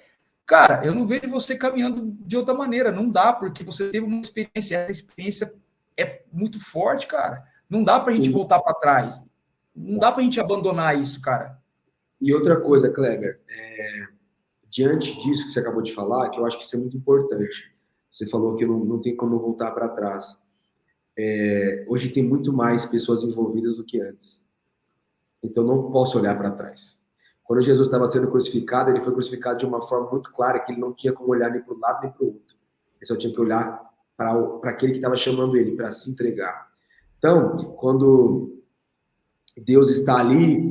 cara, eu não vejo você caminhando de outra maneira. Não dá, porque você teve uma experiência, essa experiência é muito forte, cara. Não dá pra gente voltar para trás. Não dá pra gente abandonar isso, cara. E outra coisa, Kleber, diante disso que você acabou de falar, que eu acho que isso é muito importante. Você falou que não tem como voltar para trás. Hoje tem muito mais pessoas envolvidas do que antes. Então não posso olhar para trás. Quando Jesus estava sendo crucificado, ele foi crucificado de uma forma muito clara que ele não tinha como olhar nem para um lado nem para o outro. Ele só tinha que olhar para aquele que estava chamando ele para se entregar. Então, quando Deus está ali,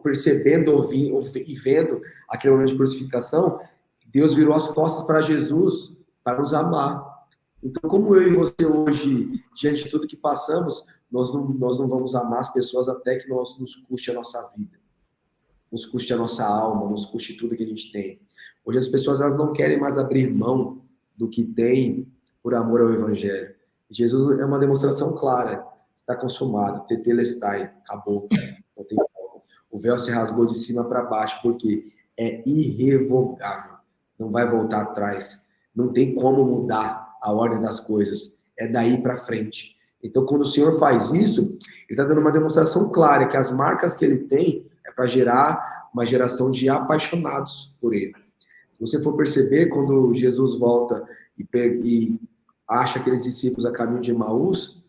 percebendo e vendo aquele momento de crucificação, Deus virou as costas para Jesus para nos amar. Então, como eu e você hoje, diante de tudo que passamos, nós não vamos amar as pessoas até que nos custe a nossa vida, nos custe a nossa alma, nos custe tudo que a gente tem. Hoje as pessoas elas não querem mais abrir mão do que tem por amor ao Evangelho. Jesus é uma demonstração clara. Está consumado, tetelestai, acabou. Não tem como. O véu se rasgou de cima para baixo, porque é irrevogável. Não vai voltar atrás. Não tem como mudar a ordem das coisas. É daí para frente. Então, quando o Senhor faz isso, Ele está dando uma demonstração clara que as marcas que Ele tem é para gerar uma geração de apaixonados por Ele. Se você for perceber, quando Jesus volta e acha aqueles discípulos a caminho de Emaús,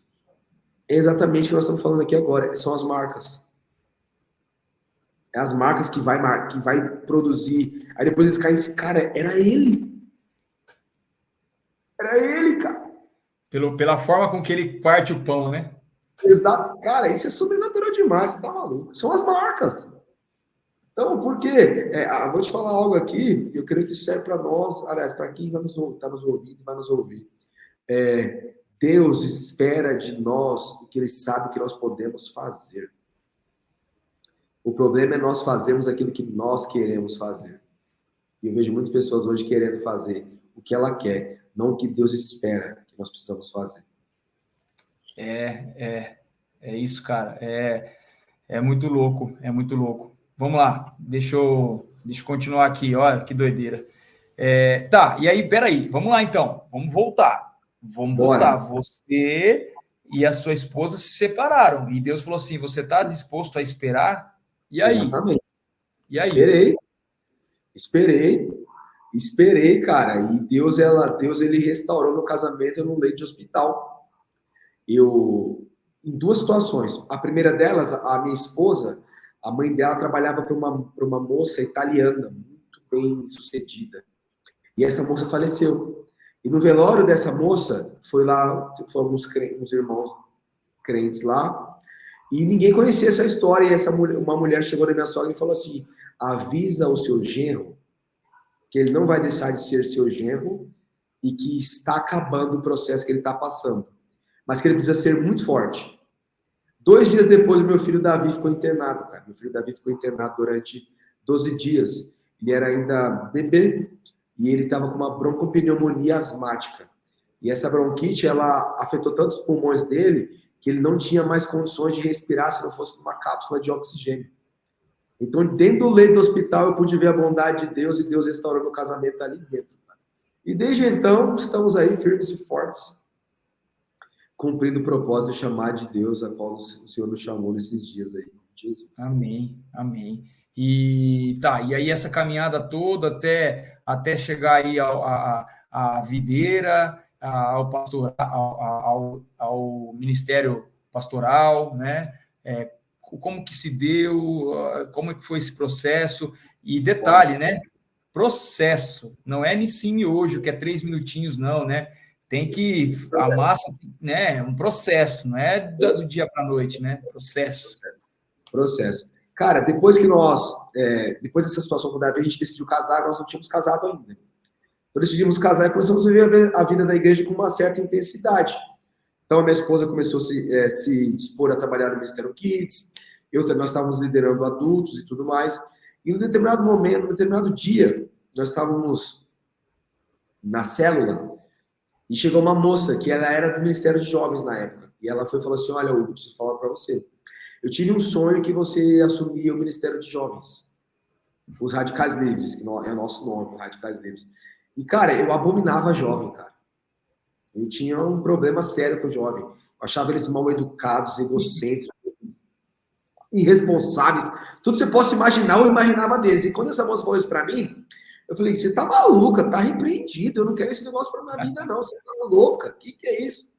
é exatamente o que nós estamos falando aqui agora. São as marcas. É as marcas que vai produzir. Aí depois eles caem e cara, era ele. Era ele, cara. Pela forma com que ele parte o pão, né? Exato. Cara, isso é sobrenatural demais, você tá maluco. São as marcas. Então, por quê? Vou te falar algo aqui, eu creio que isso serve para nós, aliás, para quem está nos ouvindo e vai nos ouvir. Deus espera de nós o que Ele sabe que nós podemos fazer. O problema é nós fazermos aquilo que nós queremos fazer. E eu vejo muitas pessoas hoje querendo fazer o que ela quer, não o que Deus espera que nós precisamos fazer. É isso, cara. É muito louco, é muito louco. Vamos lá, deixa eu continuar aqui, olha que doideira. Tá, e aí, peraí, vamos lá então, vamos voltar. Voltar. Você e a sua esposa se separaram, e Deus falou assim, você está disposto a esperar? E aí? Exatamente. E aí? Esperei, cara, e Deus ele restaurou meu casamento no leito de hospital. Em duas situações. A primeira delas, a minha esposa, a mãe dela trabalhava para uma moça italiana, muito bem sucedida. E essa moça faleceu. E no velório dessa moça, foram alguns irmãos crentes lá, e ninguém conhecia essa história. E uma mulher chegou na minha sogra e falou assim: avisa o seu genro que ele não vai deixar de ser seu genro e que está acabando o processo que ele está passando, mas que ele precisa ser muito forte. 2 dias depois, o meu filho Davi ficou internado, cara. Meu filho Davi ficou internado durante 12 dias. Ele era ainda bebê e ele estava com uma broncopneumonia asmática. E essa bronquite, ela afetou tanto os pulmões dele que ele não tinha mais condições de respirar se não fosse numa cápsula de oxigênio. Então, dentro do leito do hospital, eu pude ver a bondade de Deus e Deus restaurou meu casamento ali dentro. Cara. E desde então, estamos aí firmes e fortes, cumprindo o propósito de chamar de Deus, a qual o Senhor nos chamou nesses dias aí. Jesus. Amém, amém. E aí essa caminhada toda até chegar aí à videira, ao pastor, ao ministério pastoral, né? Como que se deu, como é que foi esse processo, e detalhe, né? Processo, não é Nissim hoje, que é 3 minutinhos, não, né? Tem que, a massa, né? Um processo, não é do dia para a noite, né? Processo. Cara, depois dessa situação com o Davi, a gente decidiu casar, nós não tínhamos casado ainda. Então decidimos casar e começamos a viver a vida da igreja com uma certa intensidade. Então a minha esposa começou a se dispor a trabalhar no Ministério Kids, nós estávamos liderando adultos e tudo mais. E em um determinado momento, num determinado dia, nós estávamos na célula e chegou uma moça que ela era do Ministério de Jovens na época. E ela foi e falou assim, olha, Hugo, preciso falar para você. Eu tive um sonho que você assumia o Ministério de Jovens. Os Radicais Livres, que é o nosso nome, Radicais Livres. E, cara, eu abominava jovem, cara. Eu tinha um problema sério com o jovem. Eu achava eles mal educados, egocêntricos, irresponsáveis. Tudo que você possa imaginar, eu imaginava deles. E quando essa moça falou isso pra mim, eu falei, você tá maluca, tá repreendido. Eu não quero esse negócio pra minha vida, não. Você tá louca. O que é isso?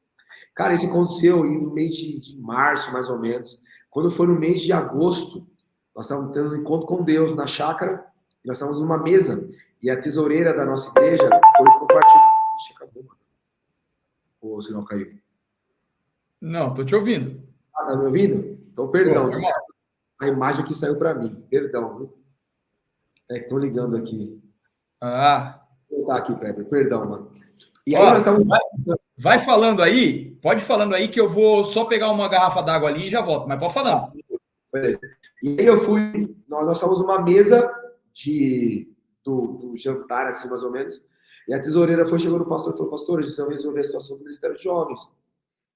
Cara, isso aconteceu no mês de março, mais ou menos. Quando foi no mês de agosto, nós estávamos tendo um encontro com Deus na chácara. Nós estávamos numa mesa. E a tesoureira da nossa igreja foi compartilhar. Ixi, acabou, mano. O sinal caiu. Não, tô te ouvindo. Ah, tá me ouvindo? Então, perdão. Pô, a imagem que saiu para mim. Perdão, viu? É que estão ligando aqui. Vou voltar aqui, Kleber. Perdão, mano. E aí nós estamos... Vai falando aí, pode ir falando aí que eu vou só pegar uma garrafa d'água ali e já volto, mas pode falar. E aí eu fui... Nós estávamos numa mesa do jantar, assim, mais ou menos. E a tesoureira chegou no pastor e falou, pastor, a gente vai resolver a situação do Ministério de Jovens.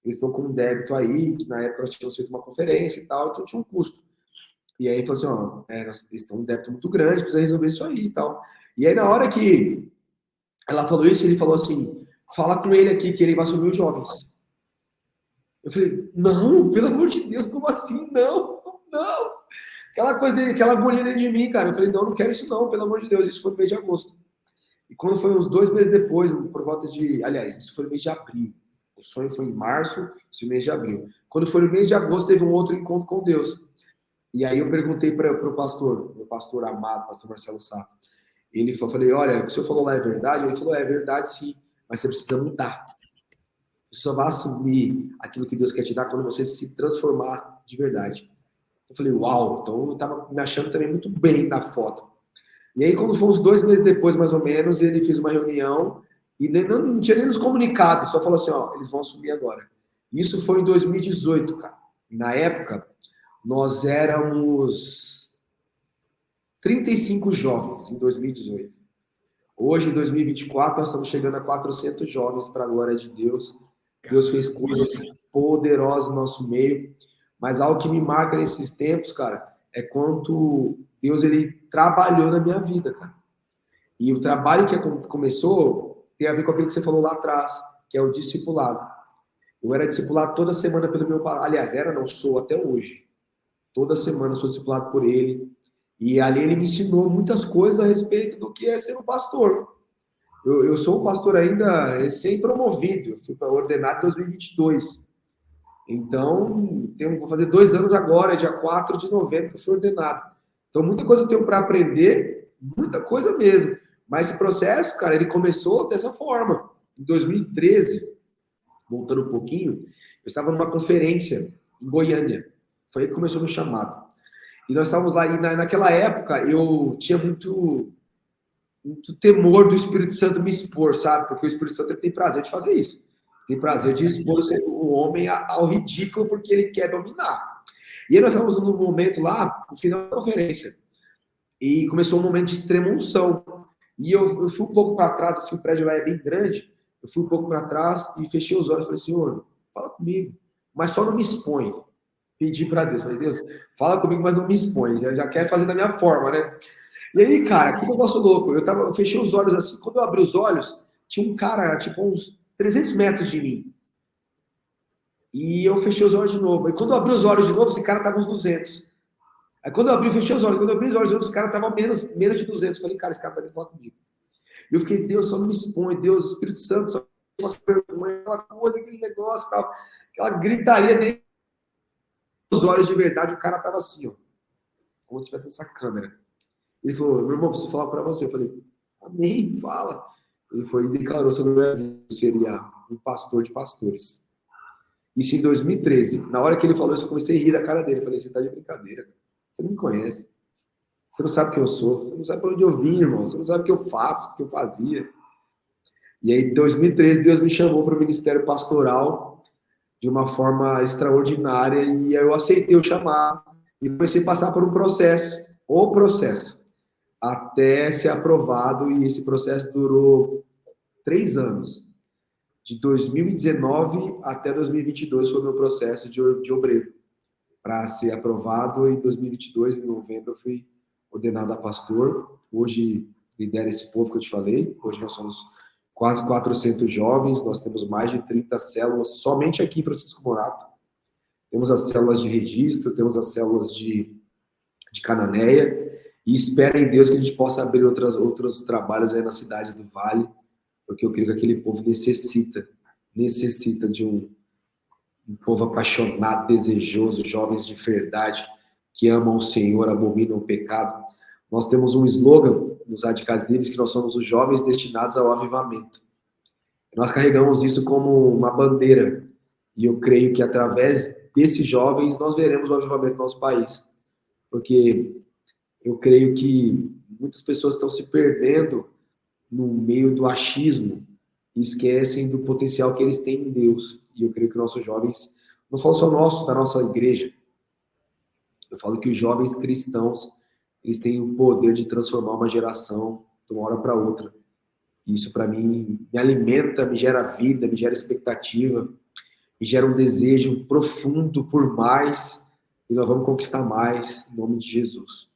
Eles estão com um débito aí, que na época nós tínhamos feito uma conferência e tal, então tinha um custo. E aí falou assim, ó, eles estão com um débito muito grande, precisa resolver isso aí e tal. E aí na hora que ela falou isso, ele falou assim, fala com ele aqui que ele vai assumir os jovens. Eu falei, não, pelo amor de Deus, como assim? Não. Aquela coisa dele, aquela agonia dentro de mim, cara. Eu falei, não quero isso não, pelo amor de Deus. Isso foi no mês de agosto. E quando foi uns 2 meses depois, por volta de... Aliás, isso foi no mês de abril. O sonho foi em março, isso no mês de abril. Quando foi no mês de agosto, teve um outro encontro com Deus. E aí eu perguntei para o pastor, meu pastor amado, pastor Marcelo Sato. Ele falou, falei, olha, o que o senhor falou lá é verdade? Ele falou, é verdade sim, mas você precisa mudar. Você só vai assumir aquilo que Deus quer te dar quando você se transformar de verdade. Eu falei, uau, então eu estava me achando também muito bem na foto. E aí, quando foi uns 2 meses depois, mais ou menos, ele fez uma reunião e não tinha nem nos comunicado, só falou assim, ó, eles vão assumir agora. Isso foi em 2018, cara. Na época, nós éramos 35 jovens em 2018. Hoje, em 2024, nós estamos chegando a 400 jovens para a glória de Deus. Deus fez coisas poderosas no nosso meio. Mas algo que me marca nesses tempos, cara, é quanto Deus ele trabalhou na minha vida, cara. E o trabalho que começou tem a ver com aquilo que você falou lá atrás, que é o discipulado. Eu era discipulado toda semana pelo meu pai. Aliás, não sou até hoje. Toda semana sou discipulado por ele. E ali ele me ensinou muitas coisas a respeito do que é ser um pastor. Eu sou um pastor ainda recém-promovido. Eu fui ordenado em 2022. Então, vou fazer 2 anos agora, dia 4 de novembro, que eu fui ordenado. Então, muita coisa eu tenho para aprender, muita coisa mesmo. Mas esse processo, cara, ele começou dessa forma. Em 2013, voltando um pouquinho, eu estava numa conferência em Goiânia. Foi aí que começou o meu chamado. E nós estávamos lá, e naquela época eu tinha muito temor do Espírito Santo me expor, sabe? Porque o Espírito Santo tem prazer de fazer isso. Tem prazer de expor o homem ao ridículo porque ele quer dominar. E aí nós estávamos num momento lá, no final da conferência, e começou um momento de extrema unção. E eu fui um pouco para trás, assim, o prédio lá é bem grande, eu fui um pouco para trás e fechei os olhos e falei, Senhor, fala comigo, mas só não me expõe. Pedi para Deus, falei, Deus, fala comigo, mas não me expõe, já quero fazer da minha forma, né? E aí, cara, que negócio louco, eu fechei os olhos assim, quando eu abri os olhos, tinha um cara, tipo, uns 300 metros de mim. E eu fechei os olhos de novo. E quando eu abri os olhos de novo, esse cara tava uns 200. Aí quando eu fechei os olhos, quando eu abri os olhos de novo, esse cara tava menos de 200. Eu falei, cara, esse cara tá vindo falar comigo. E eu fiquei, Deus, só não me expõe, Deus, Espírito Santo, só não me vergonha, aquela coisa, aquele negócio, tal, aquela gritaria dentro dos olhos de verdade, o cara tava assim, ó, como se tivesse essa câmera. Ele falou, meu irmão, preciso falar para você. Eu falei, amém, fala. Ele foi e declarou sobre o meu vida, seria um pastor de pastores. Isso em 2013. Na hora que ele falou isso, eu comecei a rir da cara dele. Eu falei, você tá de brincadeira. Você não me conhece. Você não sabe quem eu sou. Você não sabe para onde eu vim, irmão. Você não sabe o que eu faço, o que eu fazia. E aí, em 2013, Deus me chamou para o ministério pastoral de uma forma extraordinária. E aí eu aceitei o chamado. E comecei a passar por um processo. O processo. Até ser aprovado. E esse processo durou 3 anos. de 2019 até 2022 foi o meu processo de obreiro, para ser aprovado. Em 2022, em novembro, eu fui ordenado a pastor. Hoje lidero esse povo que eu te falei. Hoje nós somos quase 400 jovens, nós temos mais de 30 células somente aqui em Francisco Morato. Temos as células de registro, temos as células de Cananéia, e espero em Deus que a gente possa abrir outros trabalhos aí nas cidades do Vale, porque eu creio que aquele povo necessita de um povo apaixonado, desejoso, jovens de verdade, que amam o Senhor, abominam o pecado. Nós temos um slogan nos Radicais Livres, que nós somos os jovens destinados ao avivamento. Nós carregamos isso como uma bandeira, e eu creio que através desses jovens nós veremos o avivamento do nosso país, porque eu creio que muitas pessoas estão se perdendo no meio do achismo e esquecem do potencial que eles têm em Deus. E eu creio que nossos jovens, não falo só da nossa igreja, eu falo que os jovens cristãos, eles têm o poder de transformar uma geração de uma hora para outra. Isso, para mim, me alimenta, me gera vida, me gera expectativa, me gera um desejo profundo por mais, e nós vamos conquistar mais, em nome de Jesus.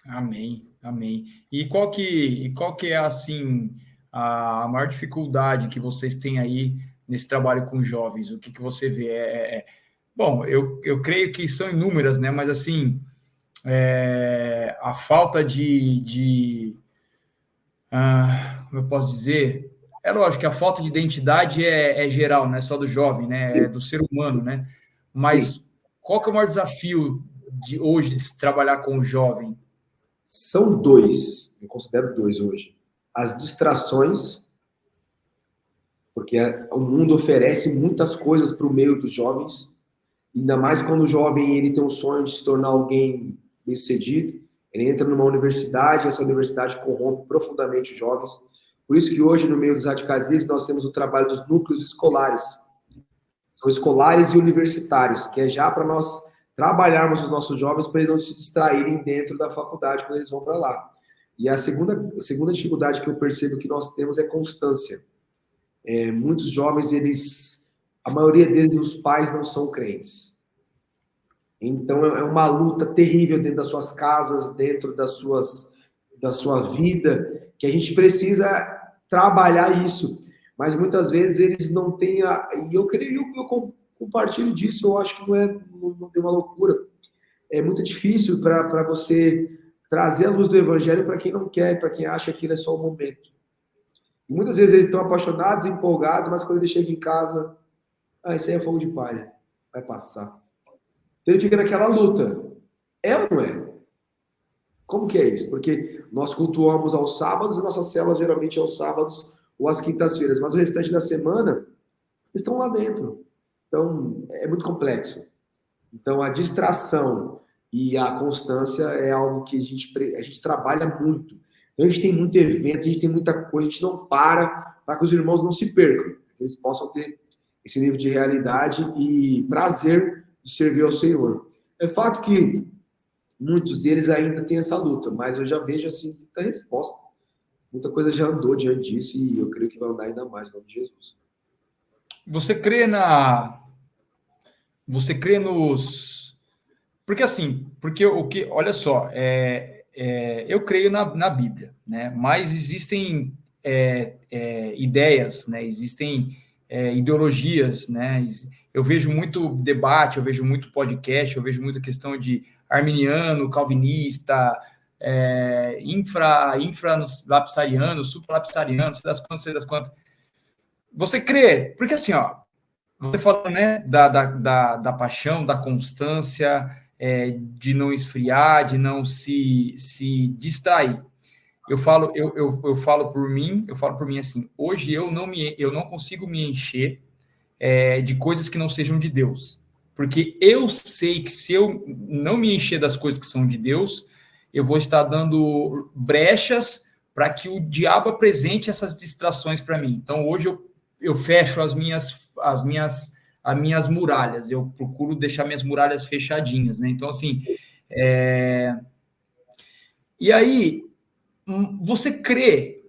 Amém, amém. E qual que é, assim, a maior dificuldade que vocês têm aí nesse trabalho com jovens? O que você vê? Bom, eu creio que são inúmeras, né? Mas, assim, a falta como eu posso dizer? É lógico que a falta de identidade é geral, não é só do jovem, né? É do ser humano, né? Mas qual que é o maior desafio de hoje de se trabalhar com o jovem? São dois, eu considero dois hoje. As distrações, porque o mundo oferece muitas coisas para o meio dos jovens, ainda mais quando o jovem ele tem um sonho de se tornar alguém bem-sucedido, ele entra numa universidade, essa universidade corrompe profundamente os jovens. Por isso que hoje, no meio dos Radicais Livres, nós temos o trabalho dos núcleos escolares. São escolares e universitários, que é já para nós trabalharmos os nossos jovens para eles não se distraírem dentro da faculdade quando eles vão para lá. E a segunda dificuldade que eu percebo que nós temos é constância. Muitos jovens, a maioria deles, os pais não são crentes. Então, é uma luta terrível dentro das suas casas, dentro da sua vida, que a gente precisa trabalhar isso. Mas muitas vezes eles não têm e eu creio que eu compartilho disso, eu acho que não é uma loucura. É muito difícil para você trazer a luz do evangelho para quem não quer, para quem acha que ele é só um momento. E muitas vezes eles estão apaixonados, empolgados, mas quando ele chega em casa, isso aí é fogo de palha, vai passar. Então ele fica naquela luta. É ou não é? Como que é isso? Porque nós cultuamos aos sábados, e nossas células geralmente aos sábados ou às quintas-feiras, mas o restante da semana estão lá dentro. Então, é muito complexo. Então, a distração e a constância é algo que a gente trabalha muito. Então, a gente tem muito evento, a gente tem muita coisa, a gente não para que os irmãos não se percam, que eles possam ter esse nível de realidade e prazer de servir ao Senhor. É fato que muitos deles ainda têm essa luta, mas eu já vejo assim muita resposta. Muita coisa já andou diante disso e eu creio que vai andar ainda mais no nome de Jesus. Você crê nos... Porque olha só, eu creio na Bíblia, né? Mas existem ideias, né? Existem ideologias, né? Eu vejo muito debate, eu vejo muito podcast, eu vejo muita questão de arminiano, calvinista, infralapsariano, supralapsariano, sei das quantas. Você crê? Porque assim, ó, você falou, né, da paixão, da constância, de não esfriar, de não se distrair. Eu falo por mim assim, hoje eu não consigo me encher de coisas que não sejam de Deus. Porque eu sei que se eu não me encher das coisas que são de Deus, eu vou estar dando brechas para que o diabo apresente essas distrações para mim. Então, hoje eu fecho as minhas muralhas, eu procuro deixar minhas muralhas fechadinhas, né? Então, assim, e aí, você crê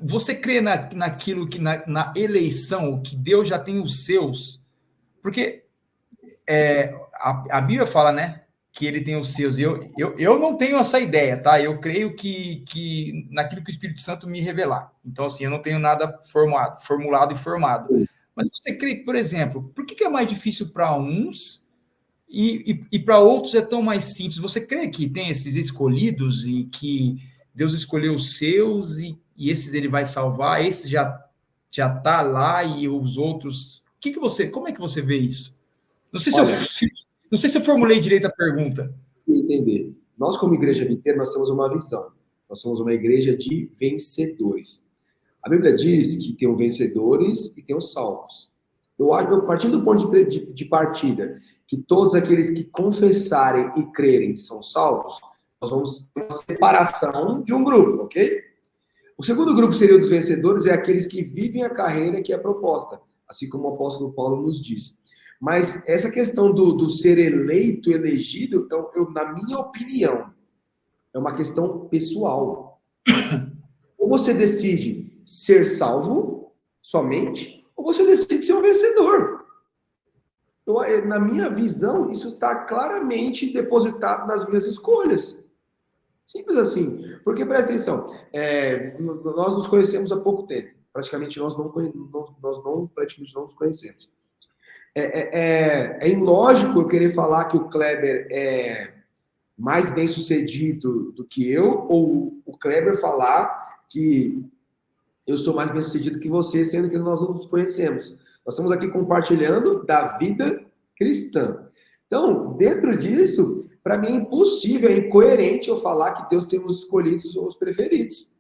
você crê naquilo que na eleição, que Deus já tem os seus? Porque a Bíblia fala, né? Que ele tem os seus. Eu não tenho essa ideia, tá? Eu creio que naquilo que o Espírito Santo me revelar. Então, assim, eu não tenho nada formulado e formado. Mas você crê, por exemplo, por que é mais difícil para uns e para outros é tão mais simples? Você crê que tem esses escolhidos e que Deus escolheu os seus e esses ele vai salvar, esses já tá lá e os outros... como é que você vê isso? Não sei se Olha, não sei se eu formulei direito a pergunta. entender. Nós, como igreja viteira, nós temos uma visão. Nós somos uma igreja de vencedores. A Bíblia diz que tem os vencedores e tem os salvos. Eu acho, partindo do ponto de partida, que todos aqueles que confessarem e crerem são salvos, nós vamos ter uma separação de um grupo, ok? O segundo grupo seria o dos vencedores, é aqueles que vivem a carreira que é proposta, assim como o apóstolo Paulo nos diz. Mas essa questão do ser eleito, elegido, na minha opinião, é uma questão pessoal. Ou você decide ser salvo somente, ou você decide ser um vencedor. Na minha visão, isso está claramente depositado nas minhas escolhas. Simples assim. Porque, presta atenção, nós nos conhecemos há pouco tempo. Praticamente nós praticamente não nos conhecemos. É ilógico eu querer falar que o Kleber é mais bem sucedido do que eu, ou o Kleber falar que eu sou mais bem sucedido que você, sendo que nós não nos conhecemos. Nós estamos aqui compartilhando da vida cristã. Então, dentro disso, para mim é impossível, é incoerente eu falar que Deus tem os escolhidos ou os preferidos.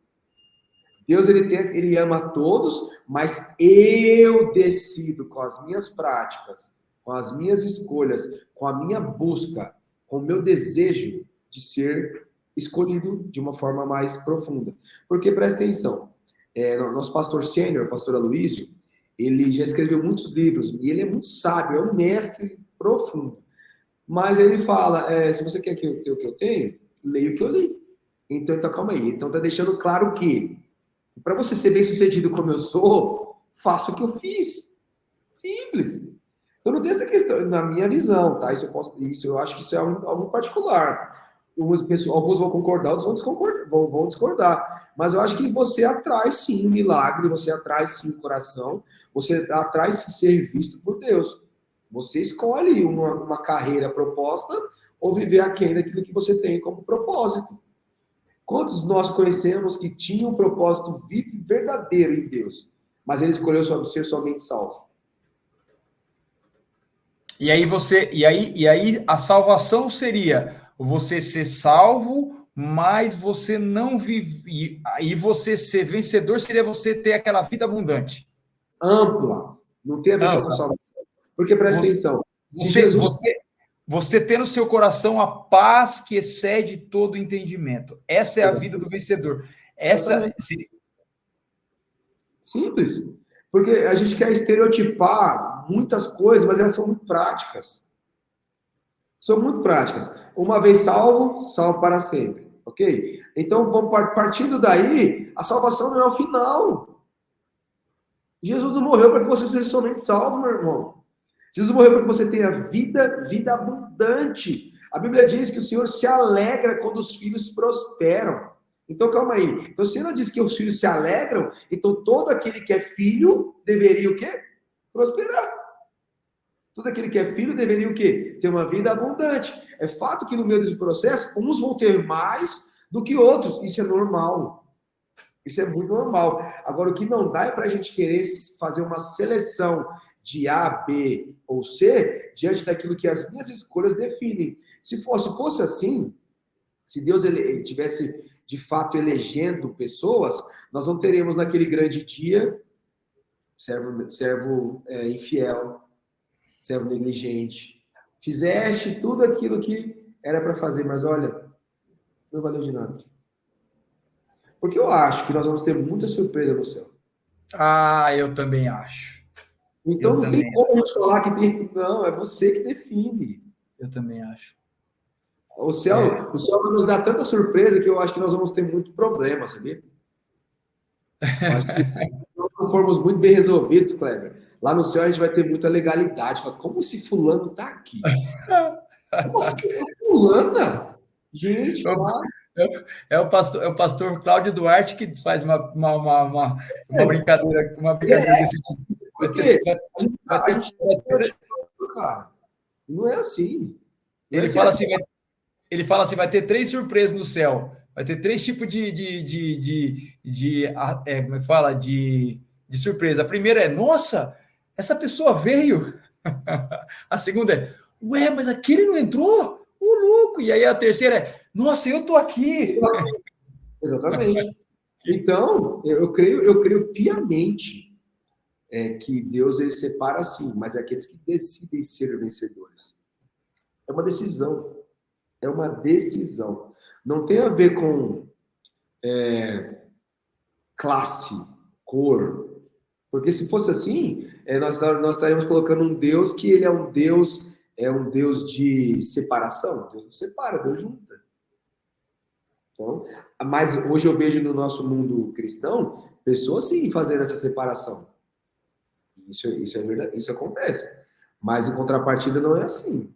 Deus, ele ama todos, mas eu decido com as minhas práticas, com as minhas escolhas, com a minha busca, com o meu desejo de ser escolhido de uma forma mais profunda. Porque, presta atenção, nosso pastor sênior, pastor Aloysio, ele já escreveu muitos livros, e ele é muito sábio, é um mestre profundo. Mas ele fala, se você quer que eu tenha o que eu tenho, leia o que eu li. Então, calma aí. Então, está deixando claro que para você ser bem sucedido como eu sou, faça o que eu fiz. Simples. Eu não tenho essa questão, na minha visão, tá? Isso eu acho que isso é algo particular. Alguns vão concordar, outros vão discordar. Mas eu acho que você atrai sim um milagre, você atrai sim o coração, você atrai sim ser visto por Deus. Você escolhe uma carreira proposta ou viver aquém daquilo que você tem como propósito. Quantos nós conhecemos que tinham um propósito verdadeiro em Deus, mas ele escolheu ser somente salvo? E aí a salvação seria você ser salvo, mas você não vive. E você ser vencedor seria você ter aquela vida abundante. Ampla. Não tem a ver só com salvação. Porque presta atenção. Você ter no seu coração a paz que excede todo entendimento. Essa é a vida do vencedor. Simples. Porque a gente quer estereotipar muitas coisas, mas elas são muito práticas. São muito práticas. Uma vez salvo, salvo para sempre. Ok? Então, partindo daí, a salvação não é o final. Jesus não morreu para que você seja somente salvo, meu irmão. Jesus morreu para que você tenha vida abundante. A Bíblia diz que o Senhor se alegra quando os filhos prosperam. Então, calma aí. Então, se ela diz que os filhos se alegram, então todo aquele que é filho deveria o quê? Prosperar. Todo aquele que é filho deveria o quê? Ter uma vida abundante. É fato que no meio desse processo, uns vão ter mais do que outros. Isso é normal. Isso é muito normal. Agora, o que não dá é para a gente querer fazer uma seleção de A, B ou C diante daquilo que as minhas escolhas definem. Se fosse assim, se Deus tivesse de fato elegendo pessoas, nós não teremos naquele grande dia servo infiel, servo negligente. Fizeste tudo aquilo que era para fazer, mas olha, não valeu de nada. Porque eu acho que nós vamos ter muita surpresa no céu. Ah, eu também acho. Então não tem como a gente falar que tem... Não, é você que define. Eu também acho. O céu vai nos dar tanta surpresa que eu acho que nós vamos ter muito problema, sabia? Eu acho que se nós não formos muito bem resolvidos, Kleber, lá no céu a gente vai ter muita legalidade. Fala, como esse fulano tá aqui? Como assim, fulana? Gente, para. É o pastor Cláudio Duarte que faz uma brincadeira É, desse tipo. Vai por ter, quê? vai, vai A ter, gente está vai ter- estereotipando, cara. Não é assim. Não é ele assim. fala assim, ele fala assim, vai ter três surpresas no céu. Vai ter três tipos como é que fala? De surpresa. A primeira é, nossa, essa pessoa veio. A segunda é, ué, mas aquele não entrou? O louco. E aí a terceira é, nossa, eu tô aqui. Exatamente. Então, eu creio piamente que Deus ele separa assim, mas é aqueles que decidem ser vencedores. É uma decisão. É uma decisão. Não tem a ver com classe, cor. Porque se fosse assim, nós estaríamos colocando um Deus que ele é um Deus de separação. Deus não separa, Deus junta. Então, mas hoje eu vejo no nosso mundo cristão pessoas sim fazendo essa separação. Isso é verdade, isso acontece. Mas em contrapartida não é assim.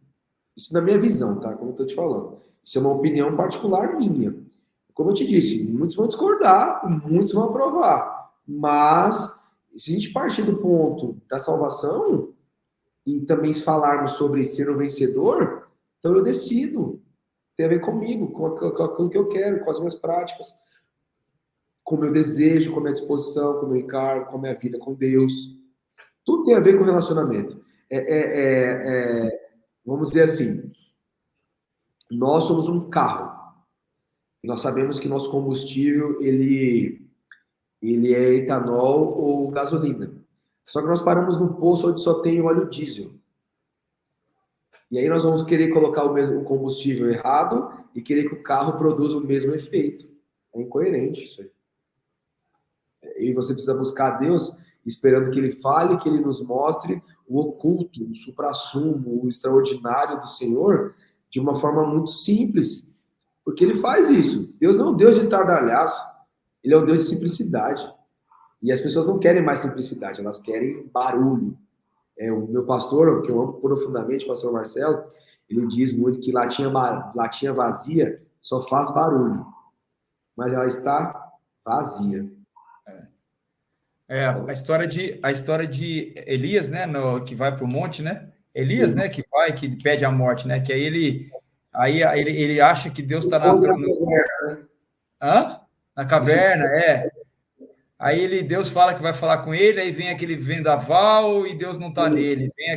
Isso na minha visão, tá? Como eu estou te falando. Isso é uma opinião particular minha. Como eu te disse, muitos vão discordar, muitos vão aprovar. Mas, se a gente partir do ponto da salvação, e também falarmos sobre ser um vencedor, então eu decido. Tem a ver comigo, com aquilo que eu quero, com as minhas práticas, com o meu desejo, com a minha disposição, com o meu encargo, com a minha vida com Deus. Tudo tem a ver com relacionamento. Vamos dizer assim, nós somos um carro. E nós sabemos que nosso combustível, ele é etanol ou gasolina. Só que nós paramos num posto onde só tem óleo diesel. E aí nós vamos querer colocar o combustível errado e querer que o carro produza o mesmo efeito. É incoerente isso aí. E você precisa buscar Deus esperando que ele fale, que ele nos mostre o oculto, o suprassumo, o extraordinário do Senhor de uma forma muito simples. Porque ele faz isso. Deus não é um Deus de tardalhaço. Ele é um Deus de simplicidade. E as pessoas não querem mais simplicidade, elas querem barulho. O meu pastor, que eu amo profundamente, o pastor Marcelo, ele diz muito que latinha vazia só faz barulho. Mas ela está vazia. A história de Elias, né, que vai para o monte, né? Elias, né, que pede a morte, né? Que aí ele acha que Deus está na caverna, Deus fala que vai falar com ele, aí vem aquele vendaval e Deus não está nele. Vem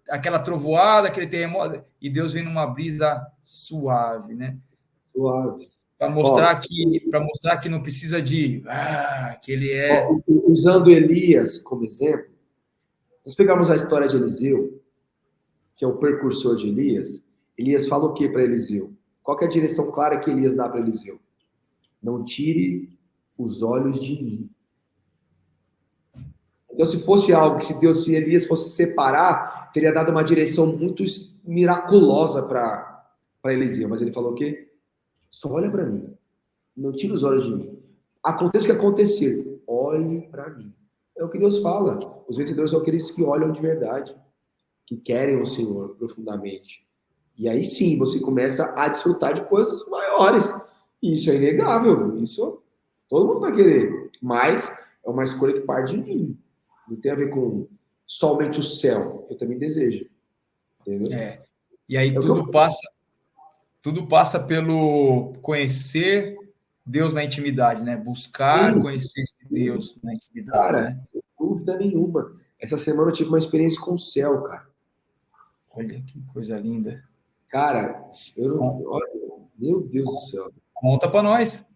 aquela trovoada, aquele terremoto, e Deus vem numa brisa suave, né? Suave. Para mostrar que não precisa que ele é. Usando Elias como exemplo, nós pegamos a história de Eliseu, que é o precursor de Elias. Elias fala o que para Eliseu? Qual que é a direção clara que Elias dá para Eliseu? Não tire os olhos de mim. Então, se fosse algo que se Elias fosse separar, teria dado uma direção muito miraculosa para Eliseu. Mas ele falou o quê? Só olha para mim. Não tire os olhos de mim. Aconteça o que acontecer, olhe para mim. É o que Deus fala. Os vencedores são aqueles que olham de verdade, que querem o Senhor profundamente. E aí sim, você começa a desfrutar de coisas maiores. E isso é inegável. Isso todo mundo vai querer. Mas é uma escolha que parte de mim. Não tem a ver com somente o céu. Eu também desejo. Entendeu? E aí tudo passa pelo conhecer Deus na intimidade, né? Buscar conhecer esse Deus na intimidade. Cara, né? sem dúvida nenhuma. Essa semana eu tive uma experiência com o céu, cara. Olha que coisa linda. Cara, olha, meu Deus do céu. Conta para nós.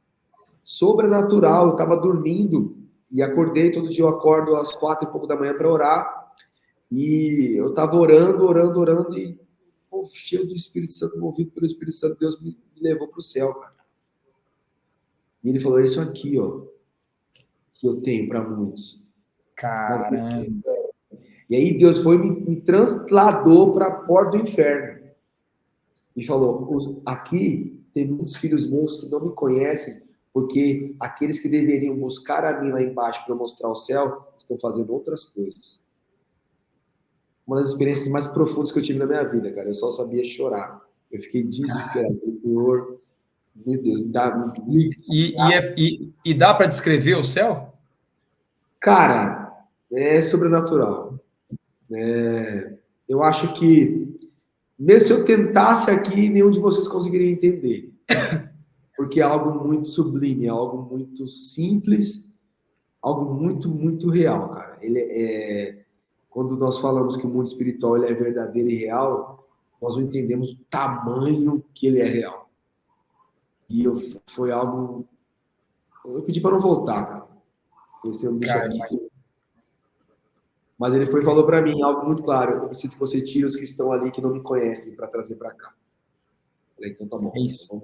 Sobrenatural, eu estava dormindo e acordei, todo dia eu acordo às 4 e pouco da manhã para orar. E eu estava orando e cheio do Espírito Santo, movido pelo Espírito Santo, Deus me levou para o céu, cara. E ele falou, é isso aqui, ó, que eu tenho para muitos. Caramba. E aí Deus foi me transladou para a porta do inferno. E falou, aqui tem muitos filhos meus que não me conhecem Porque aqueles que deveriam buscar a mim lá embaixo para mostrar o céu, estão fazendo outras coisas. Uma das experiências mais profundas que eu tive na minha vida, cara. Eu só sabia chorar. Eu fiquei desesperado. Senhor, meu Deus, me dá... E dá para descrever o céu? Cara, é sobrenatural. Eu acho que, mesmo se eu tentasse aqui, nenhum de vocês conseguiria entender. Porque é algo muito sublime, é algo muito simples, algo muito, muito real, cara. Quando nós falamos que o mundo espiritual ele é verdadeiro e real, nós não entendemos o tamanho que ele é real. E foi algo... Eu pedi para não voltar, cara. Esse eu me deixo aqui. Mas ele falou para mim algo muito claro. Eu preciso que você tire os que estão ali que não me conhecem para trazer para cá. Eu falei, então tá bom. É isso.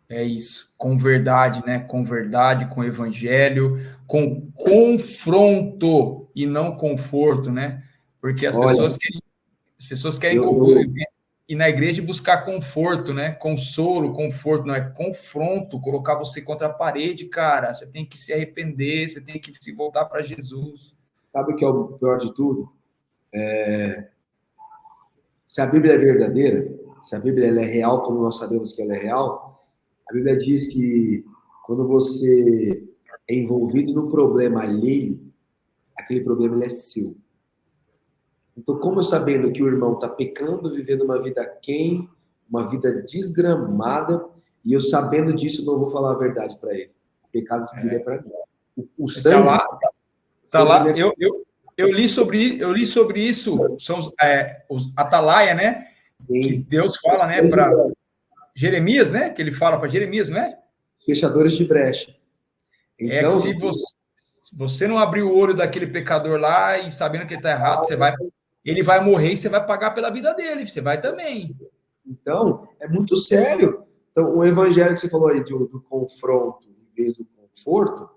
É isso. Com verdade, né? Com verdade, com evangelho, com confronto e não conforto, né? Porque as pessoas querem ir na igreja e buscar conforto, né? Consolo, conforto, não é confronto, colocar você contra a parede, cara. Você tem que se arrepender, você tem que se voltar para Jesus. Sabe o que é o pior de tudo? Se a Bíblia é verdadeira, se a Bíblia ela é real, como nós sabemos que ela é real, a Bíblia diz que quando você é envolvido no problema alheio, aquele problema ele é seu. Então, como eu sabendo que o irmão está pecando, vivendo uma vida quem, uma vida desgramada, e eu sabendo disso, não vou falar a verdade para ele. O pecado espírita é para mim. O sangue... Tá lá. Eu li sobre isso. São os Atalaia, né? Sim. Que Deus fala, né? Para Jeremias, né? Que ele fala para Jeremias, né? Fechadores de brecha. Então, se você não abrir o olho daquele pecador lá e sabendo que ele está errado, ele vai morrer e você vai pagar pela vida dele. Você vai também. Então, é muito sério. Então, o evangelho que você falou aí do confronto em vez do conforto,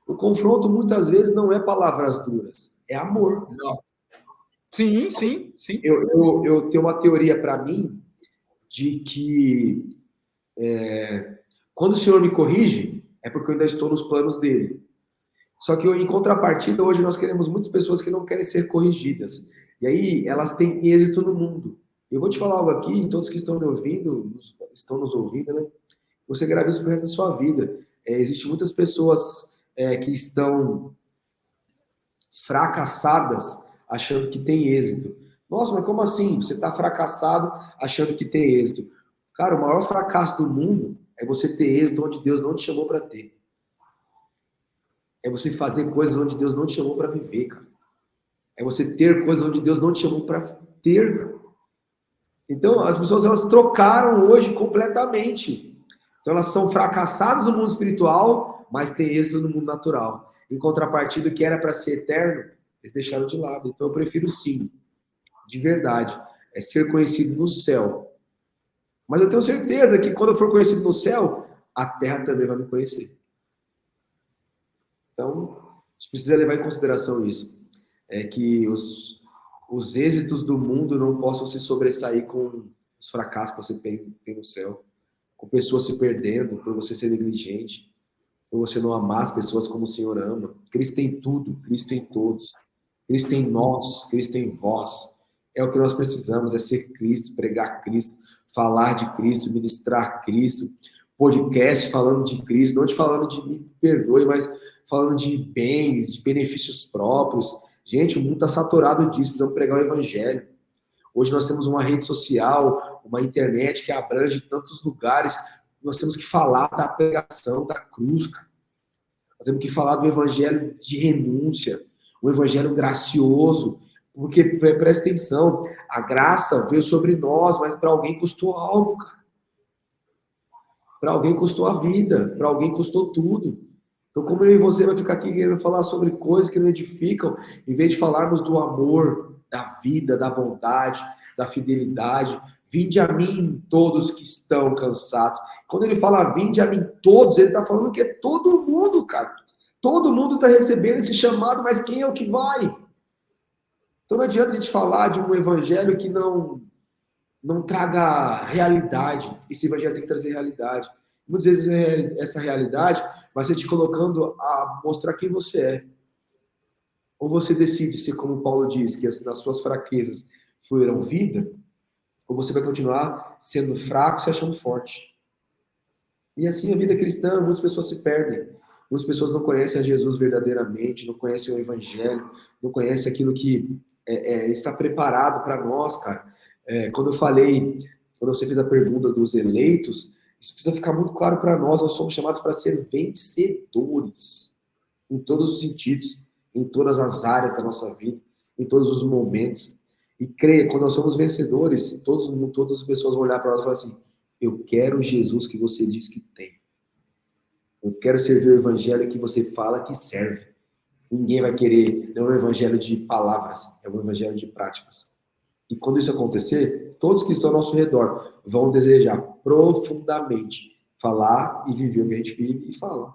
o confronto muitas vezes não é palavras duras, é amor. Não. Sim, sim, sim. Eu tenho uma teoria para mim de que quando o Senhor me corrige, é porque eu ainda estou nos planos dele. Só que em contrapartida, hoje nós queremos muitas pessoas que não querem ser corrigidas. E aí elas têm êxito no mundo. Eu vou te falar algo aqui, todos que estão me ouvindo, estão nos ouvindo, né? Você grava isso pro resto da sua vida. Existem muitas pessoas que estão fracassadas achando que tem êxito. Nossa, mas como assim? Você está fracassado achando que tem êxito. Cara, o maior fracasso do mundo é você ter êxito onde Deus não te chamou para ter. É você fazer coisas onde Deus não te chamou para viver, cara. É você ter coisas onde Deus não te chamou para ter, cara. Então, as pessoas, elas trocaram hoje completamente. Então, elas são fracassadas no mundo espiritual, mas têm êxito no mundo natural. Em contrapartida, o que era para ser eterno, eles deixaram de lado. Então, eu prefiro sim, de verdade, ser conhecido no céu. Mas eu tenho certeza que quando eu for conhecido no céu, a terra também vai me conhecer. Então, a gente precisa levar em consideração isso. É que os êxitos do mundo não possam se sobressair com os fracassos que você tem no céu. Com pessoas se perdendo, por você ser negligente, por você não amar as pessoas como o Senhor ama. Cristo tem tudo, Cristo em todos. Cristo em nós, Cristo em vós. É o que nós precisamos, é ser Cristo, pregar Cristo, falar de Cristo, ministrar Cristo. Podcast falando de Cristo, não te falando de me perdoe, mas falando de bens, de benefícios próprios. Gente, o mundo está saturado disso, precisamos pregar o evangelho. Hoje nós temos uma rede social, uma internet que abrange tantos lugares. Nós temos que falar da pregação, da cruz, cara. Nós temos que falar do evangelho de renúncia, o evangelho gracioso, porque, presta atenção, a graça veio sobre nós, mas para alguém custou algo, cara. Para alguém custou a vida, para alguém custou tudo. Então, como eu e você vai ficar aqui querendo falar sobre coisas que não edificam, em vez de falarmos do amor, da vida, da bondade, da fidelidade. Vinde a mim todos que estão cansados. Quando ele fala vinde a mim todos, ele está falando que é todo mundo, cara. Todo mundo está recebendo esse chamado, mas quem é o que vai? Então não adianta a gente falar de um evangelho que não traga realidade. Esse evangelho tem que trazer realidade. Muitas vezes essa realidade vai ser te colocando a mostrar quem você é. Ou você decide ser como Paulo diz, que nas suas fraquezas fluirão vida, ou você vai continuar sendo fraco, se achando forte. E assim a vida cristã, muitas pessoas se perdem. Muitas pessoas não conhecem a Jesus verdadeiramente, não conhecem o Evangelho, não conhecem aquilo que está preparado para nós, cara. Quando você fez a pergunta dos eleitos, isso precisa ficar muito claro para nós somos chamados para ser vencedores, em todos os sentidos, em todas as áreas da nossa vida, em todos os momentos. E creia, quando nós somos vencedores, todas as pessoas vão olhar para nós e falar assim, eu quero o Jesus que você diz que tem. Eu quero servir o evangelho que você fala que serve. Ninguém vai querer, não é um evangelho de palavras, é um evangelho de práticas. E quando isso acontecer, todos que estão ao nosso redor vão desejar profundamente falar e viver o que a gente vive e fala.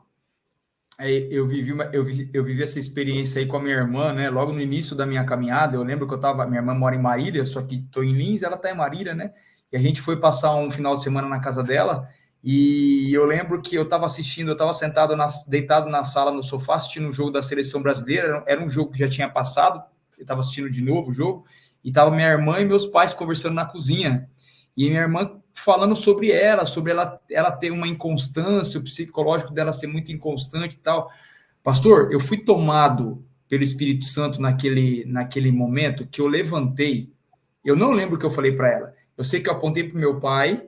Eu vivi essa experiência aí com a minha irmã, né? Logo no início da minha caminhada, eu lembro que minha irmã mora em Marília, só que estou em Lins, ela está em Marília, né? E a gente foi passar um final de semana na casa dela, e eu lembro que eu estava sentado, deitado na sala, no sofá, assistindo um jogo da Seleção Brasileira, era um jogo que já tinha passado, eu estava assistindo de novo o jogo, e estava minha irmã e meus pais conversando na cozinha, e minha irmã falando sobre ela ter uma inconstância, o psicológico dela ser muito inconstante e tal. Pastor, eu fui tomado pelo Espírito Santo naquele momento que eu levantei, eu não lembro o que eu falei para ela, eu sei que eu apontei para o meu pai,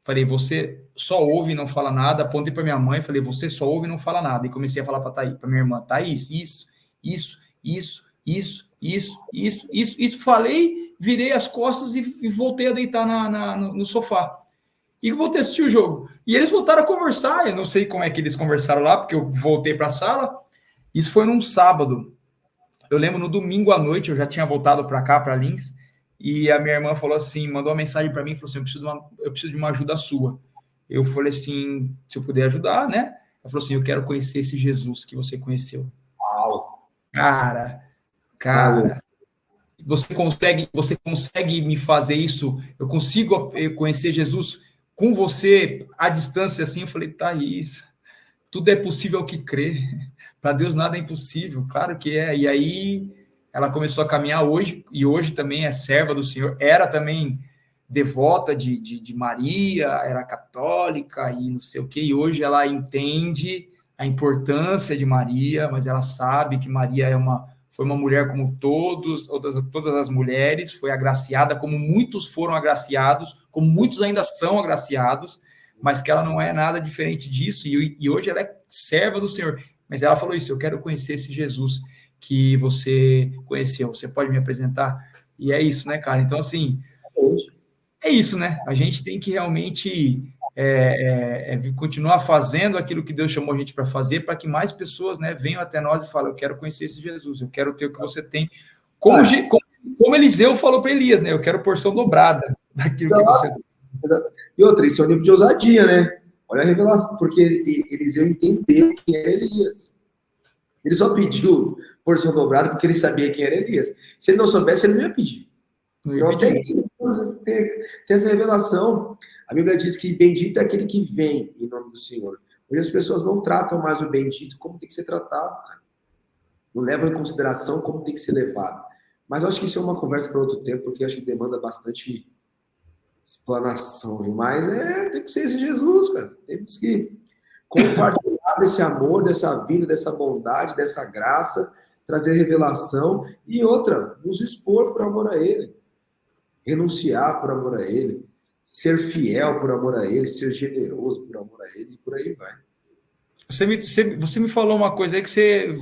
falei, você só ouve e não fala nada, apontei para minha mãe, falei, você só ouve e não fala nada, e comecei a falar para minha irmã, Thaís, isso, falei, virei as costas e voltei a deitar no sofá. E voltei a assistir o jogo. E eles voltaram a conversar, eu não sei como é que eles conversaram lá, porque eu voltei para a sala, isso foi num sábado. Eu lembro no domingo à noite, eu já tinha voltado para cá, para Lins, e a minha irmã falou assim, mandou uma mensagem para mim, falou assim, eu preciso de uma ajuda sua. Eu falei assim, se eu puder ajudar, né? Ela falou assim, eu quero conhecer esse Jesus que você conheceu. Uau. Cara, você consegue me fazer isso? Eu consigo conhecer Jesus com você à distância assim? Eu falei, Thaís, tudo é possível ao que crê. Para Deus nada é impossível, claro que é. E aí ela começou a caminhar hoje, e hoje também é serva do Senhor, era também devota de Maria, era católica e não sei o que, e hoje ela entende a importância de Maria, mas ela sabe que Maria foi uma mulher como todas as mulheres, foi agraciada como muitos foram agraciados, como muitos ainda são agraciados, mas que ela não é nada diferente disso, e hoje ela é serva do Senhor. Mas ela falou isso, eu quero conhecer esse Jesus que você conheceu, você pode me apresentar? E é isso, né, cara? Então, assim, é isso, né? A gente tem que realmente continuar fazendo aquilo que Deus chamou a gente para fazer, para que mais pessoas, né, venham até nós e falem, eu quero conhecer esse Jesus, eu quero ter o que você tem. Como Eliseu falou para Elias, né? Eu quero porção dobrada daquilo que você tem. E outra, isso é um nível de ousadia, né? Olha a revelação, porque Eliseu entendeu quem era Elias. Ele só pediu porção dobrada porque ele sabia quem era Elias. Se ele não soubesse, ele não ia pedir. Então, tem essa revelação. A Bíblia diz que bendito é aquele que vem em nome do Senhor. Hoje as pessoas não tratam mais o bendito como tem que ser tratado, cara. Não levam em consideração como tem que ser levado. Mas eu acho que isso é uma conversa para outro tempo, porque eu acho que demanda bastante explanação. Mas tem que ser esse Jesus, cara. Temos que compartilhar desse amor, dessa vida, dessa bondade, dessa graça, trazer revelação e outra, nos expor por amor a Ele. Renunciar por amor a Ele, ser fiel por amor a Ele, ser generoso por amor a Ele, e por aí vai. Você me falou uma coisa aí que você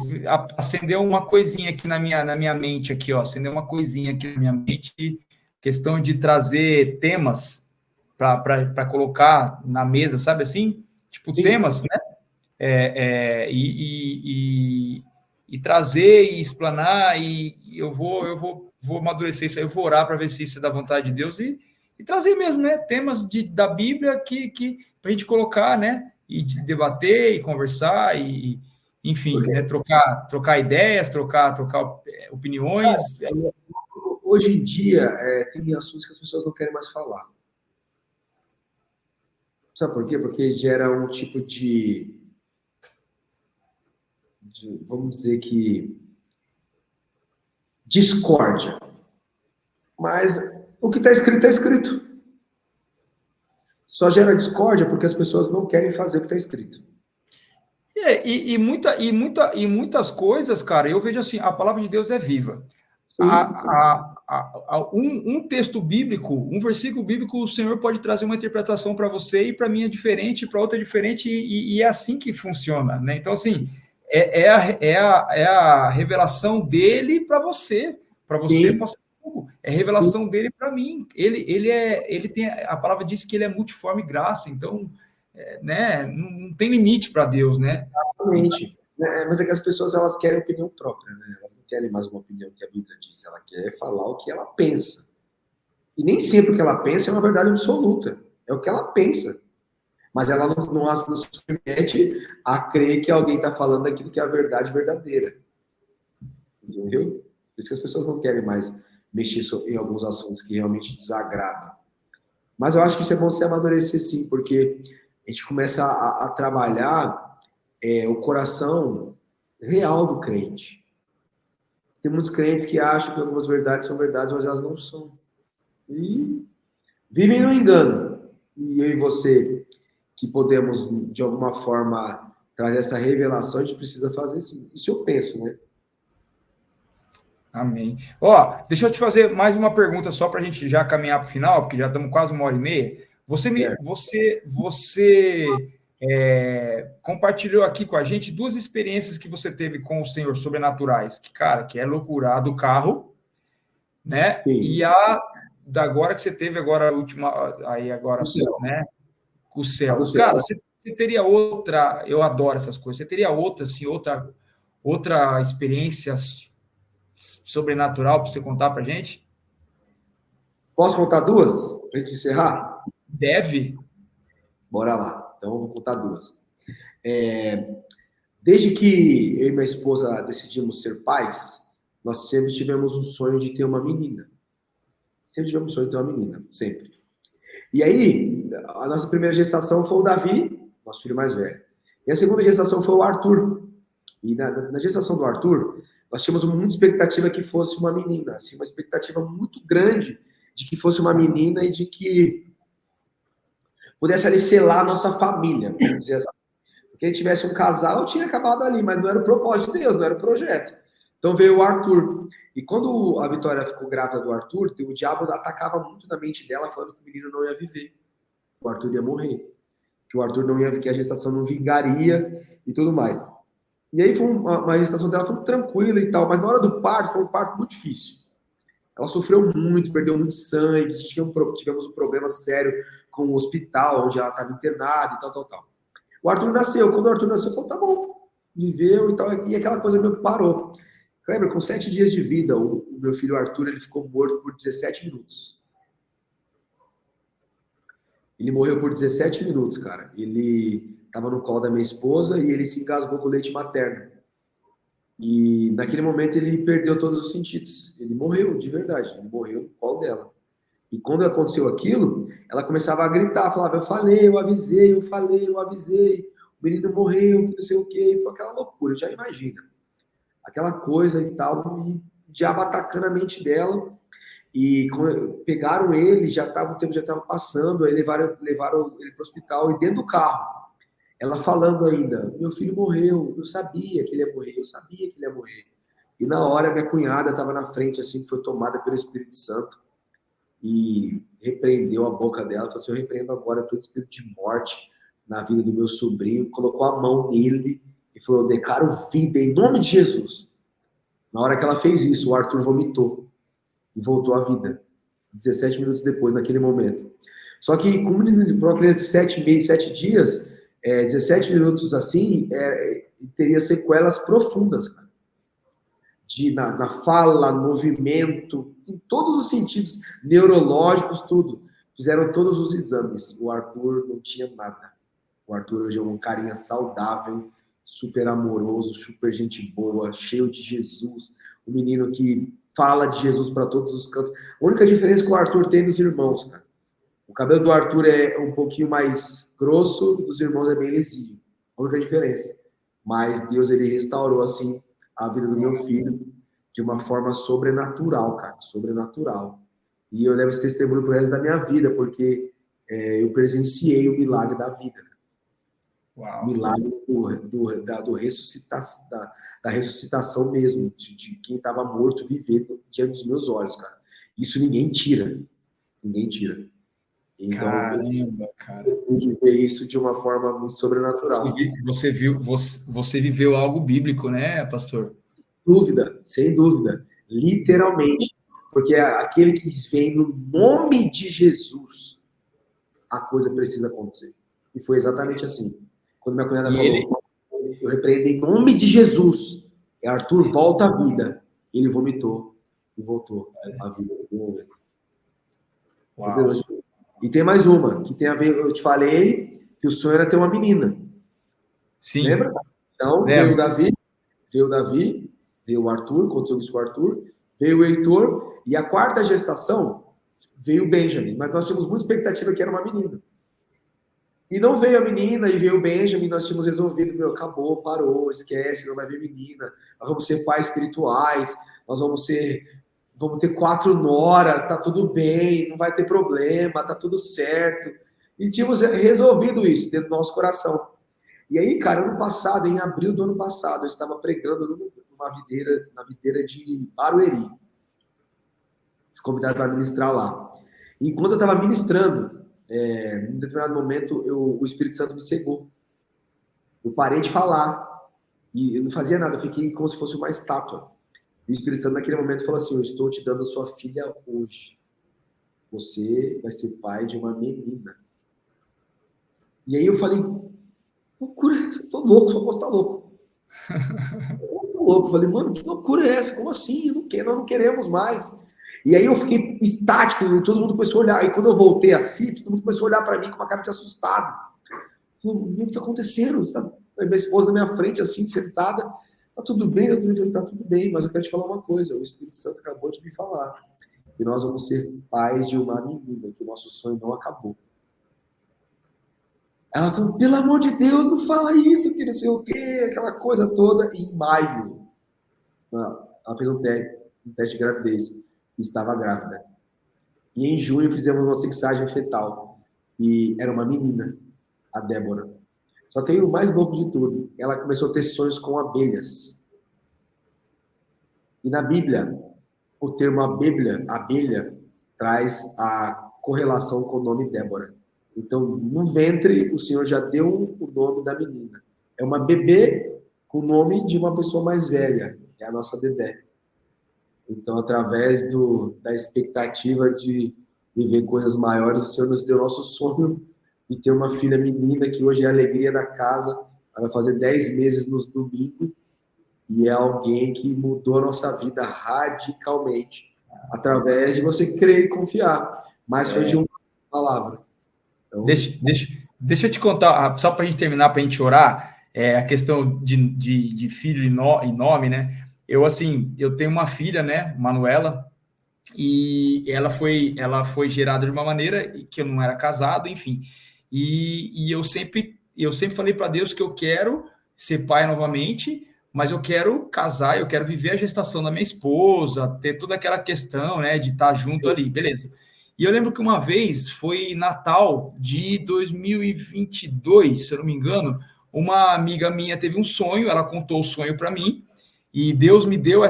acendeu uma coisinha aqui na minha mente, aqui, ó, acendeu uma coisinha aqui na minha mente, questão de trazer temas para colocar na mesa, sabe assim? Tipo, sim, temas, né? E trazer e explanar, e eu vou amadurecer isso aí, eu vou orar para ver se isso é da vontade de Deus e trazer mesmo, né? Temas da Bíblia que para a gente colocar, né? E de debater e conversar e enfim, né? Trocar ideias, trocar opiniões. Hoje em dia tem assuntos que as pessoas não querem mais falar. Sabe por quê? Porque gera um tipo vamos dizer que, discórdia. Mas o que está escrito, está escrito. Só gera discórdia porque as pessoas não querem fazer o que está escrito. E muitas coisas, cara, eu vejo assim, a palavra de Deus é viva. Um texto bíblico, um versículo bíblico, o Senhor pode trazer uma interpretação para você e para mim é diferente, para outra é diferente, e é assim que funciona, né? Então, assim, é a revelação dele para você, pastor Hugo, é a revelação dele para mim. Ele tem, a palavra diz que ele é multiforme graça, então, né, não tem limite para Deus, né? Exatamente. Mas é que as pessoas, elas querem opinião própria, né? Elas não querem mais uma opinião que a Bíblia diz, ela quer falar o que ela pensa. E nem sempre o que ela pensa é uma verdade absoluta, é o que ela pensa. Mas ela não se submete a crer que alguém está falando aquilo que é a verdade verdadeira. Entendeu? Por isso que as pessoas não querem mais mexer em alguns assuntos que realmente desagradam. Mas eu acho que isso é bom se amadurecer sim, porque a gente começa a trabalhar o coração real do crente. Tem muitos crentes que acham que algumas verdades são verdades, mas elas não são. E vivem no engano. E eu e você, que podemos, de alguma forma, trazer essa revelação, a gente precisa fazer sim. Isso eu penso, né? Amém. Ó, deixa eu te fazer mais uma pergunta só para a gente já caminhar para o final, porque já estamos quase 1h30. Você compartilhou aqui com a gente 2 experiências que você teve com o Senhor sobrenaturais, que, cara, que é loucura, a do carro, né? Sim. E a da agora que você teve agora a última, aí agora, né? Com o céu. Cara, você teria outra, eu adoro essas coisas, você teria outra, assim, outra experiência sobrenatural para você contar para gente? Posso contar 2 para a gente encerrar? Deve. Bora lá. Então, eu vou contar 2. Desde que eu e minha esposa decidimos ser pais, nós sempre tivemos um sonho de ter uma menina. Sempre tivemos um sonho de ter uma menina, sempre. E aí, a nossa primeira gestação foi o Davi, nosso filho mais velho. E a segunda gestação foi o Arthur. E na gestação do Arthur, nós tínhamos muita expectativa que fosse uma menina, assim, uma expectativa muito grande de que fosse uma menina e de que pudesse ali selar a nossa família, vamos dizer assim. Porque ele tivesse um casal, tinha acabado ali, mas não era o propósito de Deus, não era o projeto. Então veio o Arthur. E quando a Vitória ficou grávida do Arthur, o diabo atacava muito na mente dela, falando que o menino não ia viver. O Arthur ia morrer. Que o Arthur não ia, que a gestação não vingaria e tudo mais. E aí foi uma gestação dela foi tranquila e tal, mas na hora do parto, foi um parto muito difícil. Ela sofreu muito, perdeu muito sangue, tivemos um problema sério com o hospital, onde ela estava internada e tal. O Arthur nasceu. Quando o Arthur nasceu, falou, tá bom, viveu e tal. E aquela coisa meio que parou. Lembra, com 7 dias de vida, o meu filho Arthur, ele ficou morto por 17 minutos. Ele morreu por 17 minutos, cara. Ele estava no colo da minha esposa e ele se engasgou com leite materno. E naquele momento ele perdeu todos os sentidos. Ele morreu, de verdade. Ele morreu no colo dela. E quando aconteceu aquilo, ela começava a gritar, falava, eu falei, eu avisei, o menino morreu, que não sei o quê. E foi aquela loucura, já imagina. Aquela coisa e tal, e o diabo atacando a mente dela. E pegaram ele, o tempo já estava passando, aí levaram ele para o hospital, e dentro do carro, ela falando ainda, meu filho morreu, eu sabia que ele ia morrer, E na hora, minha cunhada estava na frente, assim, que foi tomada pelo Espírito Santo, e repreendeu a boca dela, falou assim, eu repreendo agora todo espírito de morte na vida do meu sobrinho, colocou a mão nele, e falou, eu declaro vida em nome de Jesus. Na hora que ela fez isso, o Arthur vomitou, e voltou à vida, 17 minutos depois, naquele momento. Só que, como para uma criança de 7 dias, 17 minutos assim, teria sequelas profundas, cara. Na fala, no movimento, em todos os sentidos, neurológicos, tudo. Fizeram todos os exames. O Arthur não tinha nada. O Arthur hoje é um carinha saudável, super amoroso, super gente boa, cheio de Jesus. Um menino que fala de Jesus para todos os cantos. A única diferença que o Arthur tem dos irmãos, cara. O cabelo do Arthur é um pouquinho mais grosso dos irmãos é bem lisinho. A única diferença. Mas Deus, ele restaurou, assim, a vida do meu filho de uma forma sobrenatural, cara. Sobrenatural. E eu levo esse testemunho pro resto da minha vida, porque eu presenciei o milagre da vida. Uau. Milagre da ressuscitação mesmo, de quem estava morto vivendo diante dos meus olhos, cara. Isso ninguém tira. Ninguém tira. Então, Caramba, cara. Eu pude ver isso de uma forma muito sobrenatural. Você viveu algo bíblico, né, pastor? Sem dúvida. Literalmente. Porque aquele que vem no nome de Jesus, a coisa precisa acontecer. E foi exatamente assim. Quando minha cunhada falou, eu repreendo em nome de Jesus. E Arthur volta à vida. Ele vomitou e voltou à vida. Uau. E tem mais uma, que tem a ver, eu te falei que o sonho era ter uma menina. Sim. Lembra? Então, veio o Davi, veio o Arthur, aconteceu isso com o Arthur, veio o Heitor, e a quarta gestação veio o Benjamin. Mas nós tínhamos muita expectativa que era uma menina. E não veio a menina, e veio o Benjamin, nós tínhamos resolvido, acabou, parou, esquece, não vai vir menina, nós vamos ser pais espirituais, nós vamos ter 4 noras, tá tudo bem, não vai ter problema, tá tudo certo. E tínhamos resolvido isso dentro do nosso coração. E aí, cara, ano passado, em abril do ano passado, eu estava pregando na videira de Barueri. Fui convidado para ministrar lá. E enquanto eu estava ministrando, em determinado momento, o Espírito Santo me cegou. Eu parei de falar. E eu não fazia nada, eu fiquei como se fosse uma estátua. E o Espírito Santo, naquele momento, falou assim: eu estou te dando a sua filha hoje. Você vai ser pai de uma menina. E aí eu falei: loucura, eu tô louco, só posso estar louco. Eu tô louco. Eu falei: mano, que loucura é essa? Como assim? Nós não queremos mais. E aí eu fiquei estático, todo mundo começou a olhar. E quando eu voltei assim, todo mundo começou a olhar para mim com uma cara de assustado. Falei: o que está acontecendo? Minha esposa na minha frente, assim, sentada. Tá tudo bem? Eu falei: tá tudo bem, mas eu quero te falar uma coisa. O Espírito Santo acabou de me falar. E nós vamos ser pais de uma menina, que o nosso sonho não acabou. Ela falou: pelo amor de Deus, não fala isso, que não sei o quê, aquela coisa toda. E em maio, ela fez um teste de gravidez. E estava grávida. E em junho fizemos uma sexagem fetal. E era uma menina, a Débora. Só que aí o mais louco de tudo, ela começou a ter sonhos com abelhas. E na Bíblia, o termo abelha, traz a correlação com o nome Débora. Então, no ventre, o Senhor já deu o nome da menina. É uma bebê com o nome de uma pessoa mais velha, que é a nossa Dedé. Então, através da expectativa de viver coisas maiores, o Senhor nos deu nosso sonho de ter uma filha menina, que hoje é a alegria da casa. Ela vai fazer 10 meses nos domingos, e é alguém que mudou a nossa vida radicalmente, através de você crer e confiar. Mas foi de uma palavra. Então, deixa eu te contar, só para a gente terminar, para a gente orar, a questão de filho e nome, né? Eu tenho uma filha, né, Manuela, e ela foi gerada de uma maneira que eu não era casado, enfim. E eu sempre falei para Deus que eu quero ser pai novamente, mas eu quero casar, eu quero viver a gestação da minha esposa, ter toda aquela questão, né, de estar junto ali, beleza. E eu lembro que uma vez, foi Natal de 2022, se eu não me engano, uma amiga minha teve um sonho, ela contou o sonho para mim, e Deus me deu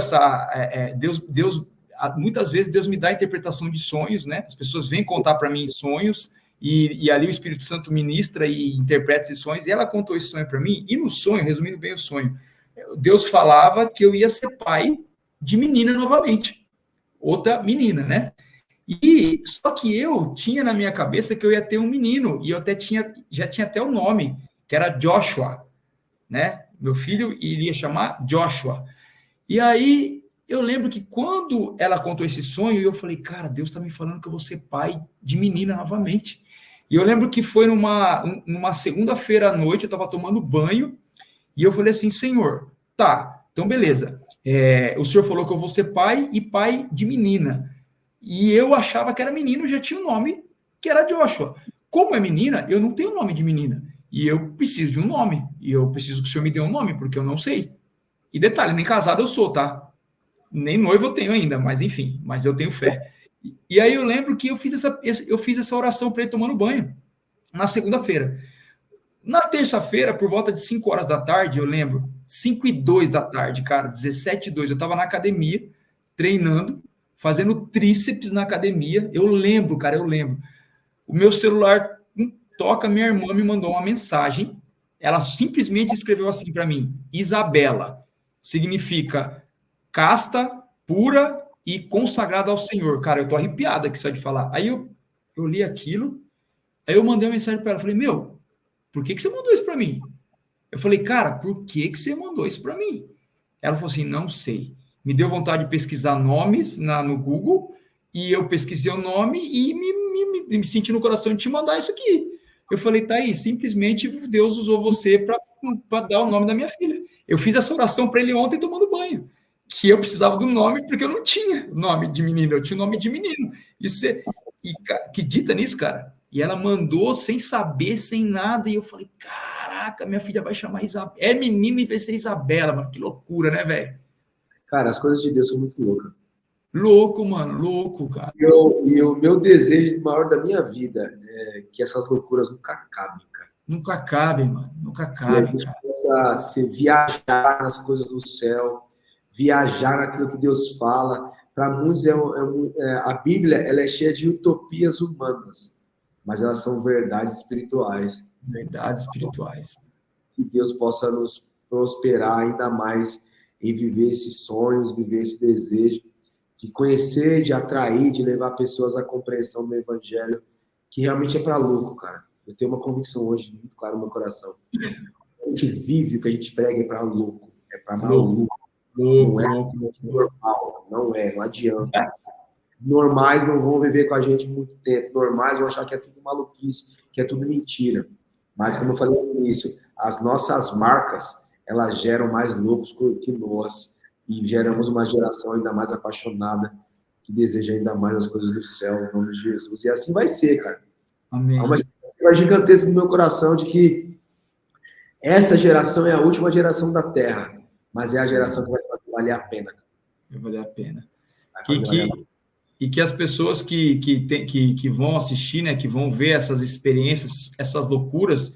muitas vezes Deus me dá a interpretação de sonhos, né? As pessoas vêm contar para mim sonhos, e ali o Espírito Santo ministra e interpreta esses sonhos, e ela contou esse sonho para mim, e no sonho, resumindo bem o sonho, Deus falava que eu ia ser pai de menina novamente, outra menina, né? E só que eu tinha na minha cabeça que eu ia ter um menino, e eu já tinha até o nome, que era Joshua, né? Meu filho iria chamar Joshua. E aí eu lembro que quando ela contou esse sonho, eu falei: cara, Deus está me falando que eu vou ser pai de menina novamente. E eu lembro que foi numa segunda-feira à noite, eu estava tomando banho, e eu falei assim: Senhor, tá, então beleza. O Senhor falou que eu vou ser pai e pai de menina. E eu achava que era menino, já tinha o nome, que era Joshua. como é menina, eu não tenho nome de menina. E eu preciso de um nome. E eu preciso que o senhor me dê um nome, porque eu não sei. E detalhe, nem casado eu sou, tá? Nem noivo eu tenho ainda, mas enfim, mas eu tenho fé. E aí eu lembro que eu fiz essa oração para ele tomando banho, na segunda-feira. Na terça-feira, por volta de 5 horas da tarde, eu lembro, 5:02 da tarde, cara, 17:02, eu estava na academia, treinando, fazendo tríceps na academia. Eu lembro, cara, eu lembro. O meu celular toca, minha irmã me mandou uma mensagem. Ela simplesmente escreveu assim para mim: Isabela, significa casta, pura e consagrada ao Senhor. Cara, eu tô arrepiado aqui só de falar. Aí eu li aquilo, aí eu mandei uma mensagem para ela, falei: meu, por que você mandou isso para mim? Eu falei: cara, por que você mandou isso para mim? Ela falou assim: não sei. Me deu vontade de pesquisar nomes no Google, e eu pesquisei o nome e me senti no coração de te mandar isso aqui. Eu falei: tá aí, simplesmente Deus usou você para dar o nome da minha filha. Eu fiz essa oração para ele ontem tomando banho, que eu precisava do nome porque eu não tinha nome de menino, eu tinha nome de menino. Que dita nisso, cara? E ela mandou sem saber, sem nada, e eu falei: caraca, minha filha vai chamar Isabela. É menina e vai ser Isabela, mano. Que loucura, né, velho? Cara, as coisas de Deus são muito loucas. Louco, mano, louco, cara. E o meu desejo maior da minha vida é que essas loucuras nunca acabem, cara. Nunca cabe, mano. Nunca E a cabe, gente cara. possa se viajar nas coisas do céu, viajar naquilo que Deus fala. Para muitos, a Bíblia ela é cheia de utopias humanas, mas elas são verdades espirituais. Verdades espirituais. Que Deus possa nos prosperar ainda mais em viver esses sonhos, viver esse desejo de conhecer, de atrair, de levar pessoas à compreensão do Evangelho, que realmente é para louco, cara. Eu tenho uma convicção hoje muito clara no meu coração. A gente vive o que a gente prega é para louco, é para maluco. Louco, não é louco. normal, não adianta. Normais não vão viver com a gente muito tempo. Normais vão achar que é tudo maluquice, que é tudo mentira. Mas, como eu falei no início, as nossas marcas, elas geram mais loucos que nós. E geramos uma geração ainda mais apaixonada, que deseja ainda mais as coisas do céu, em nome de Jesus. E assim vai ser, cara. Amém. Há uma expectativa gigantesca no meu coração de que essa geração é a última geração da Terra, mas é a geração que vai fazer valer a pena. Vai valer a pena. E que as pessoas que vão assistir, né, que vão ver essas experiências, essas loucuras,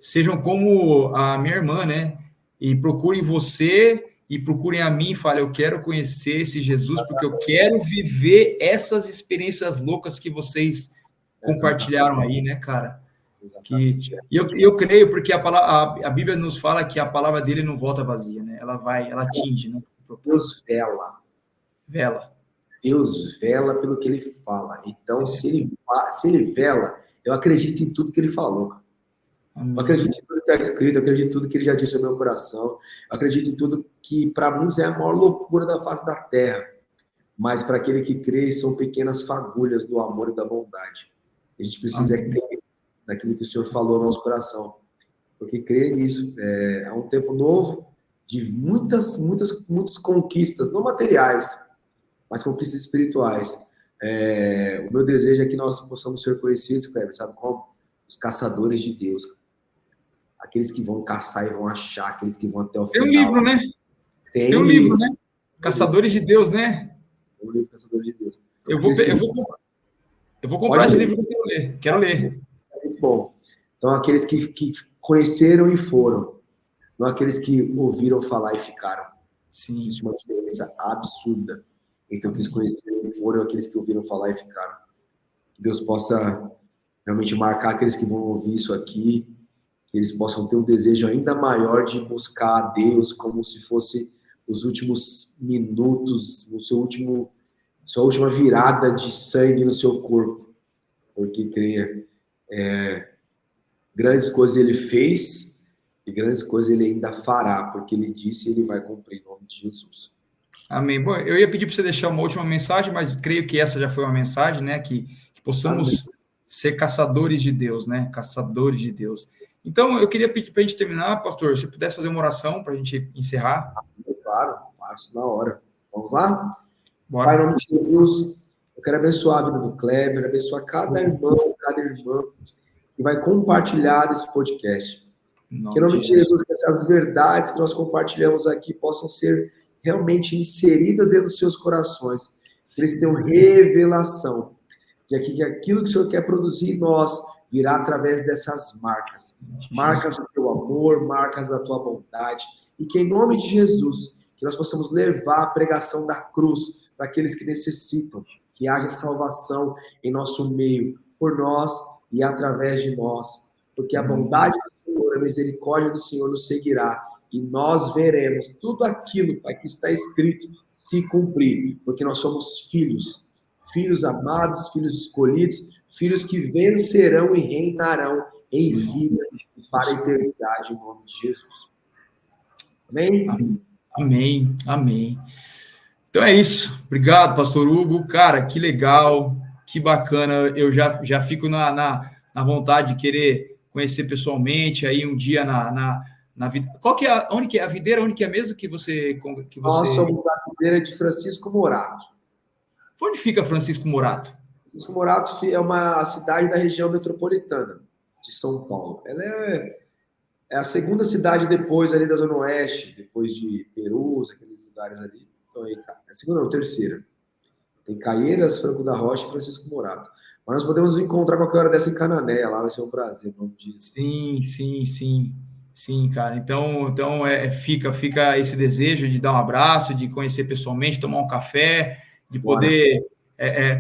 sejam como a minha irmã, né? E procurem você e procurem a mim e falem: eu quero conhecer esse Jesus, porque eu quero viver essas experiências loucas que vocês compartilharam aí, né, cara? E eu creio, porque a Bíblia nos fala que a palavra dele não volta vazia, né? Ela atinge, né? Deus vela. Vela. Deus vela pelo que ele fala. Então, se ele vela, eu acredito em tudo que ele falou. Amém. Eu acredito em tudo que está escrito, eu acredito em tudo que ele já disse ao meu coração. Eu acredito em tudo que, para muitos, é a maior loucura da face da terra. Mas, para aquele que crê, são pequenas fagulhas do amor e da bondade. A gente precisa crer naquilo que o Senhor falou no nosso coração. Porque crer nisso é um tempo novo de muitas conquistas, não materiais, mas conquistas espirituais. O meu desejo é que nós possamos ser conhecidos, Kleber, sabe como? Os caçadores de Deus. Aqueles que vão caçar e vão achar, aqueles que vão até o final. Tem um livro, né? Tem um livro, né? Caçadores de Deus, né? Tem um livro Caçadores de Deus. Eu vou comprar esse livro que eu quero ler. É muito bom. Então, aqueles que conheceram e foram, não aqueles que ouviram falar e ficaram. Sim. Existe uma diferença absurda entre aqueles que conheceram e foram e aqueles que ouviram falar e ficaram. Que Deus possa realmente marcar aqueles que vão ouvir isso aqui, que eles possam ter um desejo ainda maior de buscar a Deus como se fosse os últimos minutos, sua última virada de sangue no seu corpo. Porque creia, grandes coisas ele fez e grandes coisas ele ainda fará, porque ele disse e ele vai cumprir em nome de Jesus. Amém. Bom, eu ia pedir para você deixar uma última mensagem, mas creio que essa já foi uma mensagem, né? Que possamos ser caçadores de Deus, né? Caçadores de Deus. Então, eu queria pedir para a gente terminar, pastor, se pudesse fazer uma oração para a gente encerrar. Claro, faço na hora. Vamos lá? Bora. Pai, em nome de Jesus, eu quero abençoar a vida do Kleber, abençoar cada irmão, cada irmã, e vai compartilhar esse podcast. Que em nome de Jesus, que essas verdades que nós compartilhamos aqui possam ser realmente inseridas dentro dos seus corações. Que eles tenham revelação de que aquilo que o Senhor quer produzir em nós virá através dessas marcas. Marcas do teu amor, marcas da tua bondade. E que em nome de Jesus, que nós possamos levar a pregação da cruz para aqueles que necessitam, que haja salvação em nosso meio, por nós e através de nós. Porque a bondade do Senhor, a misericórdia do Senhor nos seguirá e nós veremos tudo aquilo que está escrito se cumprir, porque nós somos filhos, filhos amados, filhos escolhidos, filhos que vencerão e reinarão em vida para a eternidade, em nome de Jesus. Amém? Amém, amém. Então é isso. Obrigado, pastor Hugo. Cara, que legal, que bacana. Eu já fico na vontade de querer conhecer pessoalmente, aí um dia na vida. Qual que é onde que é a videira? Onde que é mesmo que você... Nós somos da videira de Francisco Morato. Onde fica Francisco Morato? Francisco Morato é uma cidade da região metropolitana de São Paulo. Ela é a segunda cidade depois ali da Zona Oeste, depois de Perus, aqueles lugares ali. Então, é a segunda não, terceira. Tem Caieiras, Franco da Rocha e Francisco Morato. Mas nós podemos nos encontrar qualquer hora dessa em Cananéia, lá vai ser um prazer, em nome disso. Sim, cara. Então fica esse desejo de dar um abraço, de conhecer pessoalmente, tomar um café, de poder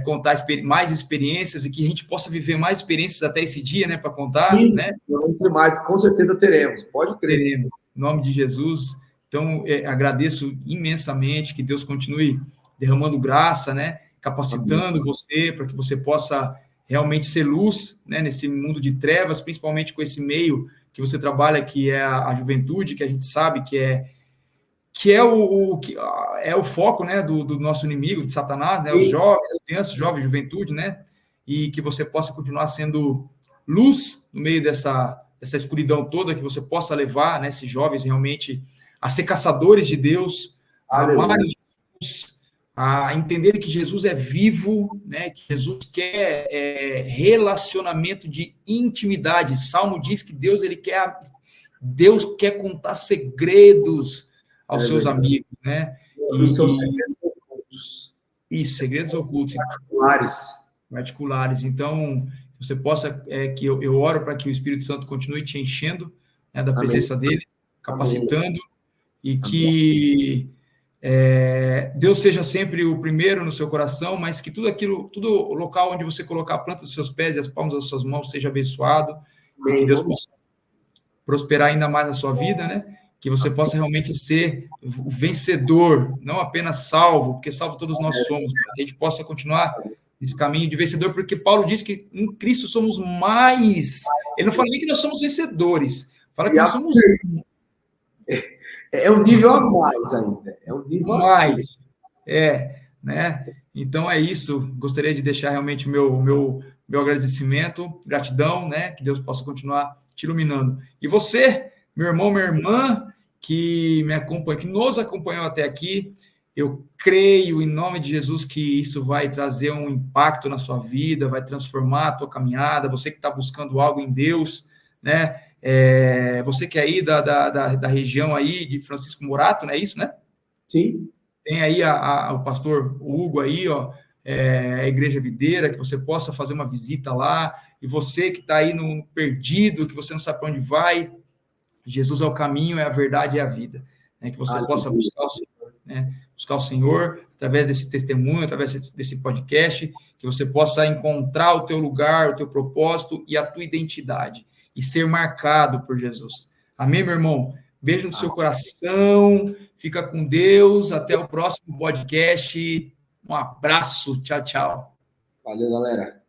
contar mais experiências e que a gente possa viver mais experiências até esse dia, né, para contar, sim, né? Vamos ter mais, com certeza teremos, pode crer. Teremos, em nome de Jesus. Então, agradeço imensamente, que Deus continue derramando graça, né, capacitando você para que você possa realmente ser luz, né, nesse mundo de trevas, principalmente com esse meio que você trabalha, que é a juventude, que a gente sabe que é o foco, né, do nosso inimigo, de Satanás, né, os jovens, as crianças, jovens, juventude, né, e que você possa continuar sendo luz no meio dessa escuridão toda, que você possa levar, né, esses jovens realmente a ser caçadores de Deus, a amarem Jesus, a entenderem que Jesus é vivo, né, que Jesus quer relacionamento de intimidade. Salmo diz que Deus quer contar segredos aos seus amigos, né? E são segredos ocultos. Isso, segredos ocultos. Particulares. Então, você possa, que eu oro para que o Espírito Santo continue te enchendo, né, da presença dele, capacitando. Amém. E que Deus seja sempre o primeiro no seu coração, mas que todo o local onde você colocar a planta dos seus pés e as palmas das suas mãos seja abençoado, e que Deus possa prosperar ainda mais a sua vida, né? Que você possa realmente ser o vencedor, não apenas salvo, porque salvo todos nós somos, que a gente possa continuar nesse caminho de vencedor, porque Paulo diz que em Cristo somos mais. Ele não fala nem que nós somos vencedores, fala que nós somos... É um nível a mais ainda. É um nível mais. Né? Então é isso. Gostaria de deixar realmente o meu agradecimento, gratidão, né? Que Deus possa continuar te iluminando. E você, meu irmão, minha irmã, que me acompanha, que nos acompanhou até aqui, eu creio em nome de Jesus que isso vai trazer um impacto na sua vida, vai transformar a tua caminhada. Você que está buscando algo em Deus, né? Você que é aí da região aí de Francisco Morato, não é isso, né? Sim. Tem aí o pastor Hugo aí, ó, a Igreja Videira, que você possa fazer uma visita lá, e você que está aí no perdido, que você não sabe para onde vai, Jesus é o caminho, é a verdade e a vida, né? Que você possa buscar o Senhor, né? Buscar o Senhor através desse testemunho, através desse podcast, que você possa encontrar o teu lugar, o teu propósito e a tua identidade, e ser marcado por Jesus. Amém, meu irmão? Beijo no seu coração, fica com Deus, até o próximo podcast, um abraço, tchau, tchau. Valeu, galera.